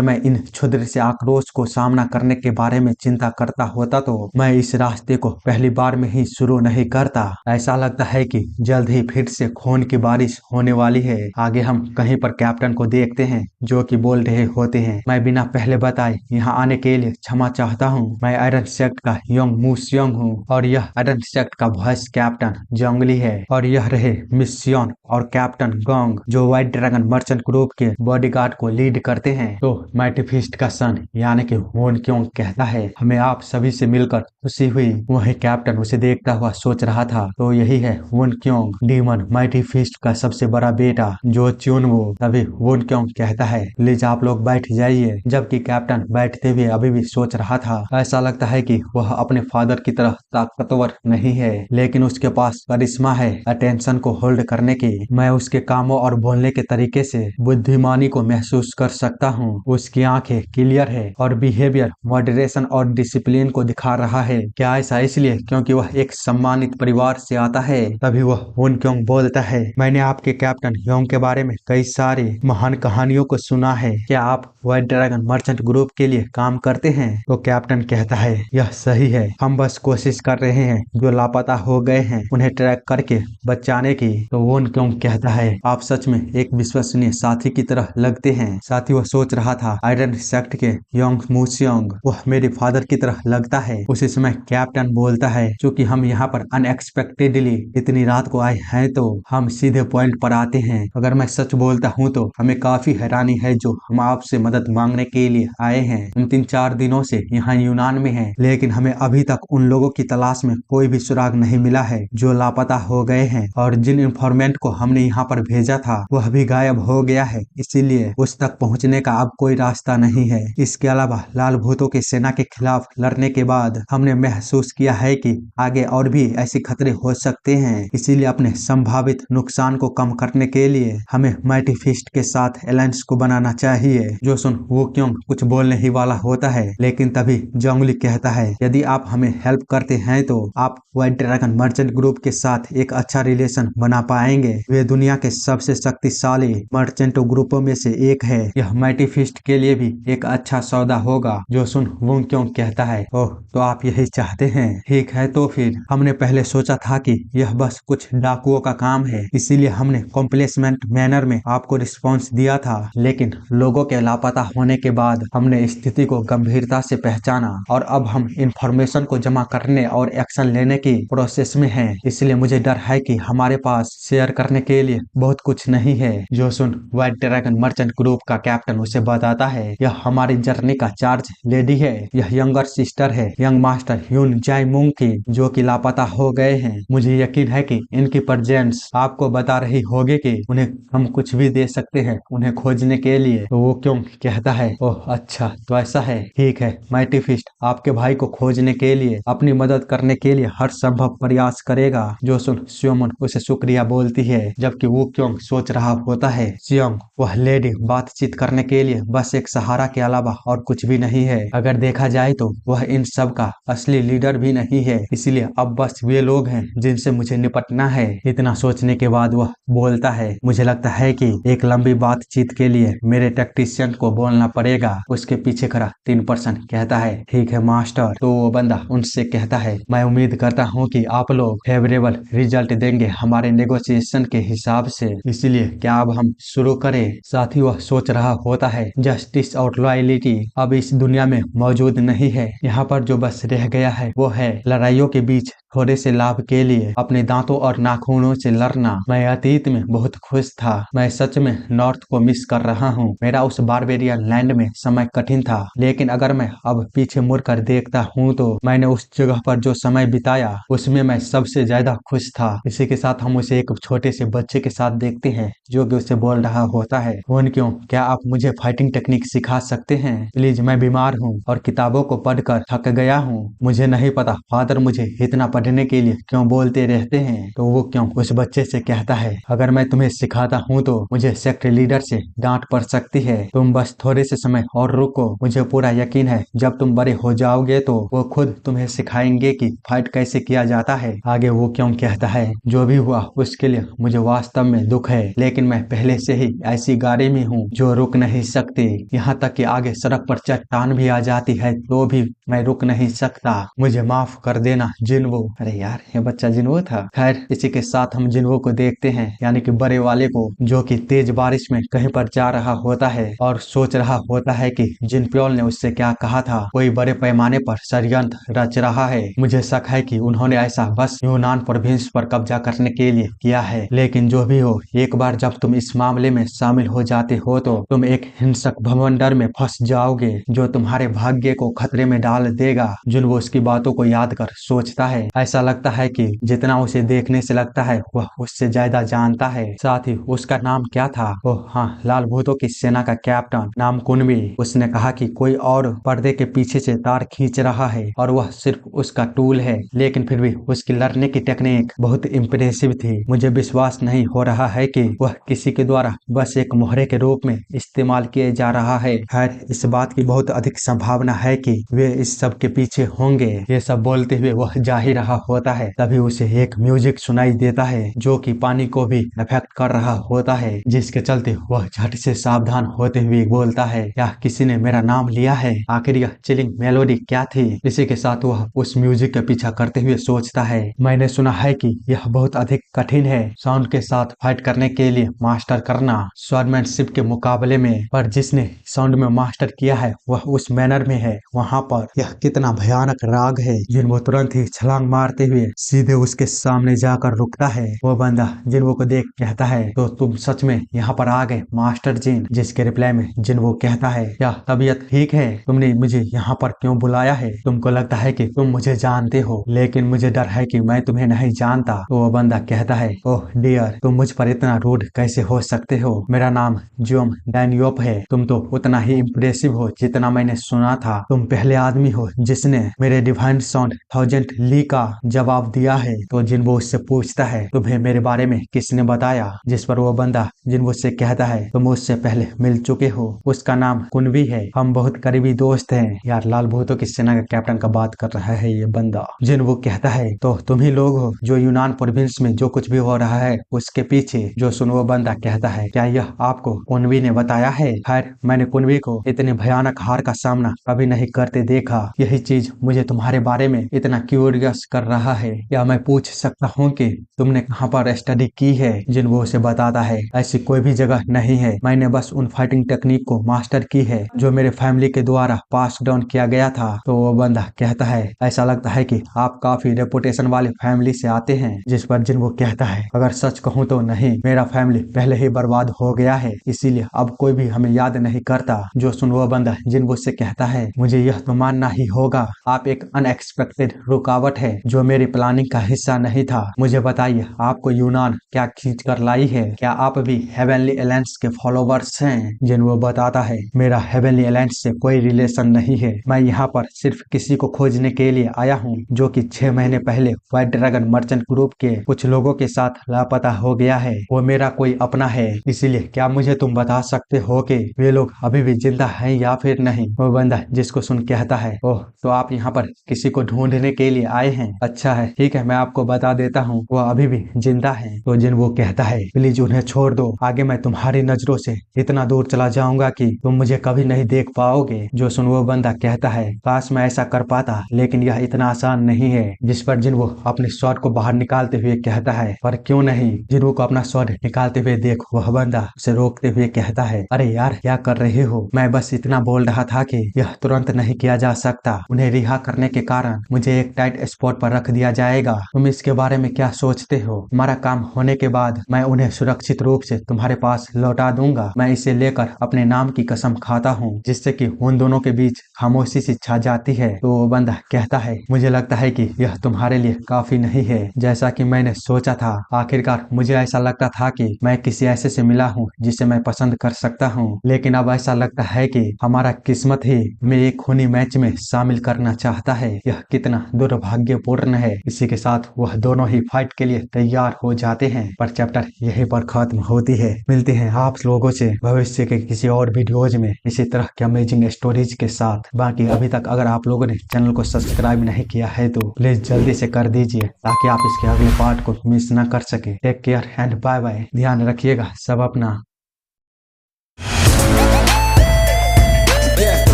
मैं इन क्षुद्र से आक्रोश को सामना करने के बारे में चिंता करता होता तो मैं इस रास्ते को पहली बार में ही शुरू नहीं करता। ऐसा लगता है कि जल्द ही फिर से खून की बारिश होने वाली है। आगे हम कहीं पर कैप्टन को देखते हैं जो कि बोल रहे होते हैं, मैं बिना पहले बताए यहाँ आने के लिए क्षमा चाहता हूँ। मैं आयरन सेक्ट का यंग मूसियंग हूँ और यह आयरन सेक्ट का वॉइस कैप्टन जंगली है, और यह रहे मिसियन और कैप्टन गंग जो व्हाइट ड्रैगन मर्चेंट ग्रुप के बॉडीगार्ड को लीड करते हैं। तो माइटी फिस्ट का सन यानी कि वोन क्यों कहता है, हमें आप सभी से मिलकर खुशी हुई। वही कैप्टन उसे देखता हुआ सोच रहा था, तो यही है वोन क्यों, डीमन माइटी फिस्ट का सबसे बड़ा बेटा जो च्यूनवो। तभी वोन क्यों कहता है, प्लीज आप लोग बैठ जाइए। जबकि कैप्टन बैठते हुए अभी भी सोच रहा था, ऐसा लगता है कि वह अपने फादर की तरह ताकतवर नहीं है, लेकिन उसके पास करिश्मा है अटेंशन को होल्ड करने की। मैं उसके कामों और बोलने के तरीके से बुद्धिमानी को महसूस कर सकता हूँ। उसकी आंखें क्लियर है और बिहेवियर मॉडरेशन और डिसिप्लिन को दिखा रहा है। क्या ऐसा इसलिए क्योंकि वह एक सम्मानित परिवार से आता है? तभी वह वोन क्यों बोलता है, मैंने आपके कैप्टन योंग के बारे में कई सारी महान कहानियों को सुना है। क्या आप व्हाइट ड्रैगन मर्चेंट ग्रुप के लिए काम करते हैं? तो कैप्टन कहता है, यह सही है, हम बस कोशिश कर रहे हैं जो लापता हो गए हैं उन्हें ट्रैक करके बचाने की। तो वोन क्यों कहता है, आप सच में एक विश्वसनीय साथी की तरह लगते हैं। साथ ही वह सोच रहा था, आयरन सेक्ट के योंग मूसियोंग वह मेरे फादर की तरह लगता है। उसी समय कैप्टन बोलता है, चूंकि हम यहाँ पर अनएक्सपेक्टेडली इतनी रात को आए हैं तो हम सीधे पॉइंट पर आते हैं। अगर मैं सच बोलता हूँ तो हमें काफी हैरानी है जो हम आपसे मदद मांगने के लिए आए हैं। हम 3-4 दिनों से यहाँ यूनान में हैं, लेकिन हमें अभी तक उन लोगों की तलाश में कोई भी सुराग नहीं मिला है जो लापता हो गए हैं, और जिन इंफॉर्मेंट को हमने यहाँ पर भेजा था वह भी गायब हो गया है, इसीलिए उस तक पहुँचने का अब कोई रास्ता नहीं है। इसके अलावा लाल भूतों की सेना के खिलाफ लड़ने के बाद हमने महसूस किया है कि आगे और भी ऐसे खतरे हो सकते हैं, इसीलिए अपने संभावित नुकसान को कम करने के लिए हमें माइटी फिस्ट के साथ अलायंस को बनाना चाहिए। जो सुन वो क्यों कुछ बोलने ही वाला होता है, लेकिन तभी जंगली कहता है, यदि आप हमें हेल्प करते हैं तो आप व्हाइट ड्रैगन मर्चेंट ग्रुप के साथ एक अच्छा रिलेशन बना पाएंगे। वे दुनिया के सबसे शक्तिशाली मर्चेंट ग्रुपों में से एक है। यह माइटी फिस्ट के लिए भी एक अच्छा सौदा होगा। जो सुन वो क्यों कहता है, ओह तो आप यही चाहते हैं, ठीक है तो फिर हमने पहले सोचा था कि यह बस कुछ डाकुओं का काम है, इसीलिए हमने कॉम्प्लेसमेंट मैनर में आपको रिस्पॉन्स दिया था, लेकिन लोगों के लापता होने के बाद हमने स्थिति को गंभीरता से पहचाना और अब हम इंफॉर्मेशन को जमा करने और एक्शन लेने की प्रोसेस में हैं। इसलिए मुझे डर है कि हमारे पास शेयर करने के लिए बहुत कुछ नहीं है। जो सुन व्हाइट ड्रैगन मर्चेंट ग्रुप का कैप्टन उसे बताता है, यह हमारी जर्नी का चार्ज लेडी है, यह यंगर सिस्टर है यंग मास्टर ह्यून जाइमुंग की, जो कि लापता हो गए हैं। मुझे यकीन है कि इनकी प्रेजेंस आपको बता रही होगी कि उन्हें हम कुछ भी दे सकते हैं उन्हें खोजने के लिए। तो वो क्यों कहता है, ओह अच्छा तो ऐसा है, ठीक है, माइटी फिस्ट आपके भाई को खोजने के लिए अपनी मदद करने के लिए हर संभव प्रयास करेगा। जो सुन स्योमन उसे शुक्रिया बोलती है, जबकि वो क्यों सोच रहा होता है सियोंग वह लेडी बातचीत करने के लिए बस एक सहारा के अलावा और कुछ भी नहीं है। अगर देखा जाए तो वह इन सब का असली लीडर भी नहीं है, इसलिए अब बस वे लोग हैं जिनसे मुझे निपटना है। इतना सोचने के बाद वह बोलता है, मुझे लगता है कि एक लंबी बातचीत के लिए मेरे टेक्नीशियन को बोलना पड़ेगा। उसके पीछे खड़ा 3% कहता है, ठीक है मास्टर। तो वो बंदा उनसे कहता है, मैं उम्मीद करता हूँ कि आप लोग फेवरेबल रिजल्ट देंगे हमारे नेगोशिएशन के हिसाब से, इसलिए क्या अब हम शुरू करें। साथ ही वह सोच रहा होता है, जस्टिस और लॉयलिटी अब इस दुनिया में मौजूद नहीं है। यहाँ पर जो बस रह गया है वो है लड़ाइयों के बीच थोड़े से लाभ के लिए अपने दांतों और नाखूनों से लड़ना। मैं अतीत में बहुत खुश था, मैं सच में नॉर्थ को मिस कर रहा हूँ। मेरा उस बारबेरियन लैंड में समय कठिन था, लेकिन अगर मैं अब पीछे मुड़कर देखता हूँ तो मैंने उस जगह पर जो समय बिताया उसमें मैं सबसे ज्यादा खुश था। इसी के साथ हम उसे एक छोटे से बच्चे के साथ देखते हैं जो कि उसे बोल रहा होता है, कौन क्यों, क्या आप मुझे फाइटिंग टेक्निक सिखा सकते हैं प्लीज, मैं बीमार हूँ और किताबों को पढ़कर थक गया हूँ। मुझे नहीं पता फादर मुझे इतना पढ़ने के लिए क्यों बोलते रहते हैं। तो वो क्यों उस बच्चे से कहता है, अगर मैं तुम्हें सिखाता हूँ तो मुझे सेक्ट लीडर से डांट पड़ सकती है, तुम बस थोड़े से समय और रुको। मुझे पूरा यकीन है जब तुम बड़े हो जाओगे तो वो खुद तुम्हें सिखाएंगे कि फाइट कैसे किया जाता है। आगे वो क्यों कहता है, जो भी हुआ उसके लिए मुझे वास्तव में दुख है, लेकिन मैं पहले से ही ऐसी गाड़ी में हूँ जो रुक नहीं सकती। यहाँ तक कि आगे सड़क पर चट्टान भी आ जाती है तो भी मैं रुक नहीं सकता। मुझे माफ कर देना जिन्वो। अरे यार ये बच्चा जिन्वो था। खैर इसी के साथ हम जिन्वो को देखते हैं, यानी कि बड़े वाले को, जो कि तेज बारिश में कहीं पर जा रहा होता है और सोच रहा होता है कि जिनप्योल ने उससे क्या कहा था, कोई बड़े पैमाने पर षड्यंत्र रच रहा है। मुझे शक है कि उन्होंने ऐसा बस यूनान प्रोविंस पर कब्जा करने के लिए किया है, लेकिन जो भी हो, एक बार जब तुम इस मामले में शामिल हो जाते हो तो तुम एक हिंसक भवंडर में फंस जाओगे जो तुम्हारे भाग्य को खतरे में डाल देगा। जिन्वो उसकी बातों को याद कर सोचता है, ऐसा लगता है कि जितना उसे देखने से लगता है वह उससे ज्यादा जानता है। साथ ही उसका नाम क्या था, ओह हाँ, लाल भूतों की सेना का कैप्टन, नाम कुनबी। उसने कहा कि कोई और पर्दे के पीछे से तार खींच रहा है और वह सिर्फ उसका टूल है, लेकिन फिर भी उसकी लड़ने की टेक्निक बहुत इम्प्रेसिव थी। मुझे विश्वास नहीं हो रहा है कि वह किसी के द्वारा बस एक मोहरे के रूप में इस्तेमाल किए जा रहा है। खैर इस बात की बहुत अधिक संभावना है कि वे इस सब के पीछे होंगे। ये सब बोलते हुए वह जा ही रहा होता है, तभी उसे एक म्यूजिक सुनाई देता है जो कि पानी को भी अफेक्ट कर रहा होता है, जिसके चलते वह झट से सावधान होते हुए बोलता है, क्या किसी ने मेरा नाम लिया है, आखिर यह चिलिंग मेलोडी क्या थी। इसी के साथ वह उस म्यूजिक का पीछा करते हुए सोचता है, मैंने सुना है कि यह बहुत अधिक कठिन है साउंड के साथ फाइट करने के लिए मास्टर करना स्वॉर्डमैनशिप के मुकाबले में, पर जिसने साउंड में मास्टर किया है वह उस मैनर में है, वहाँ पर यह कितना भयानक राग है। जिन्वो तुरंत ही छलांग मारते हुए सीधे उसके सामने जाकर रुकता है। वो बंदा जिन्वो को देख कहता है, तो तुम सच में यहाँ पर आ गए मास्टर जिन। जिसके रिप्लाई में जिन्वो कहता है, क्या तबीयत ठीक है, तुमने मुझे यहाँ पर क्यों बुलाया है, तुमको लगता है कि तुम मुझे जानते हो, लेकिन मुझे डर है कि मैं तुम्हें नहीं जानता। तो वो बंदा कहता है, ओह डियर, तुम मुझ पर इतना रूड कैसे हो सकते हो, मेरा नाम जोम डैनियोप है, तुम तो उतना ही इम्प्रेसिव हो जितना मैंने सुना था, तुम पहले आदमी हो जिसने मेरे डिवाइन साउंड 1000 ली का जवाब दिया है। तो जिन्वो उससे पूछता है, तुम्हें मेरे बारे में किसने बताया, जिस पर वो बंदा जिन्वो से कहता है, तुम उससे पहले मिल चुके हो, उसका नाम कुनबी है, हम बहुत करीबी दोस्त हैं। यार लाल भूतों की सेना का कैप्टन का बात कर रहा है ये बंदा। जिन्वो कहता है, तो तुम ही लोग हो जो यूनान प्रोविंस में जो कुछ भी हो रहा है उसके पीछे। जो सुन वो बंदा कहता है, क्या यह आपको कुनबी ने बताया है। खैर मैंने कुनबी को इतने भयानक हार का सामना कभी नहीं करते देखा, यही चीज मुझे तुम्हारे बारे में इतना क्यूरियस कर रहा है। क्या मैं पूछ सकता हूँ कि तुमने कहाँ पर स्टडी की है। जिन्वो उसे बताता है, ऐसी कोई भी जगह नहीं है, मैंने बस उन फाइटिंग टेक्निक को मास्टर की है जो मेरे फैमिली के द्वारा पास डाउन किया गया था। तो वो बंदा कहता है, ऐसा लगता है कि आप काफी रेपुटेशन वाले फैमिली से आते हैं। जिस पर जिन्वो कहता है, अगर सच कहूँ तो नहीं, मेरा फैमिली पहले ही बर्बाद हो गया है, इसीलिए अब कोई भी हमें याद नहीं करता। जो सुन वो बंदा जिन्वो से कहता है, मुझे यह तो मानना ही होगा, आप एक अनएक्सपेक्टेड रुकावट है जो मेरी प्लानिंग का हिस्सा नहीं था। मुझे बताइए, आपको यूनान क्या खींच कर लाई है? क्या आप भी हेवनली अलायंस के फॉलोवर्स हैं? जिन वो बताता है, मेरा हेवनली अलायंस से कोई रिलेशन नहीं है। मैं यहाँ पर सिर्फ किसी को खोजने के लिए आया हूँ जो कि 6 महीने पहले व्हाइट ड्रैगन मर्चेंट ग्रुप के कुछ लोगों के साथ लापता हो गया है। वो मेरा कोई अपना है, इसीलिए क्या मुझे तुम बता सकते हो कि वे लोग अभी भी जिंदा हैं या फिर नहीं? वो बंदा जिसको सुन कहता है, ओह, तो आप यहाँ पर किसी को ढूंढने के लिए आए हैं? अच्छा है, ठीक है, मैं आपको बता देता हूँ, वो अभी भी जिंदा है। तो जिन वो कहता है, प्लीज उन्हें छोड़ दो, आगे मैं तुम्हारी नजरों से इतना दूर चला जाऊंगा कि तुम मुझे कभी नहीं देख पाओगे। जो सुन वो बंदा कहता है, काश मैं ऐसा कर पाता, लेकिन यह इतना आसान नहीं है। जिस पर जिन वो अपने स्वॉर्ड को बाहर निकालते हुए कहता है, पर क्यों नहीं? जिन को अपना स्वॉर्ड निकालते हुए देख वह बंदा उसे रोकते हुए कहता है, अरे यार, क्या कर रहे हो? मैं बस इतना बोल रहा था कि यह तुरंत नहीं किया जा सकता। उन्हें रिहा करने के कारण मुझे एक टाइट स्पॉट पर रख दिया जाएगा। तुम इसके बारे में क्या सोचते हो? हमारा काम होने के बाद मैं उन्हें सुरक्षित रूप से तुम्हारे पास लौटा दूंगा। मैं इसे लेकर अपने नाम की कसम खाता हूँ, जिससे कि उन दोनों के बीच खामोशी सी छा जाती है। तो वो बंदा कहता है, मुझे लगता है कि यह तुम्हारे लिए काफी नहीं है, जैसा कि मैंने सोचा था। आखिरकार मुझे ऐसा लगता था कि मैं किसी ऐसे से मिला हूँ जिसे मैं पसंद कर सकता हूँ, लेकिन अब ऐसा लगता है कि हमारा किस्मत ही हमें एक खूनी मैच में शामिल करना चाहता है। यह कितना दुर्भाग्यपूर्ण है। इसी के साथ वह दोनों ही फाइट के लिए तैयार हो जाते हैं। पर चैप्टर यहीं पर खत्म होती है। मिलते हैं आप लोगों से भविष्य के किसी और वीडियोज में इसी तरह के अमेजिंग स्टोरीज के साथ। बाकी अभी तक अगर आप लोगों ने चैनल को सब्सक्राइब नहीं किया है तो प्लीज जल्दी से कर दीजिए, ताकि आप इसके अगले पार्ट को मिस ना कर सके। Take care and bye bye. ध्यान रखिएगा सब अपना।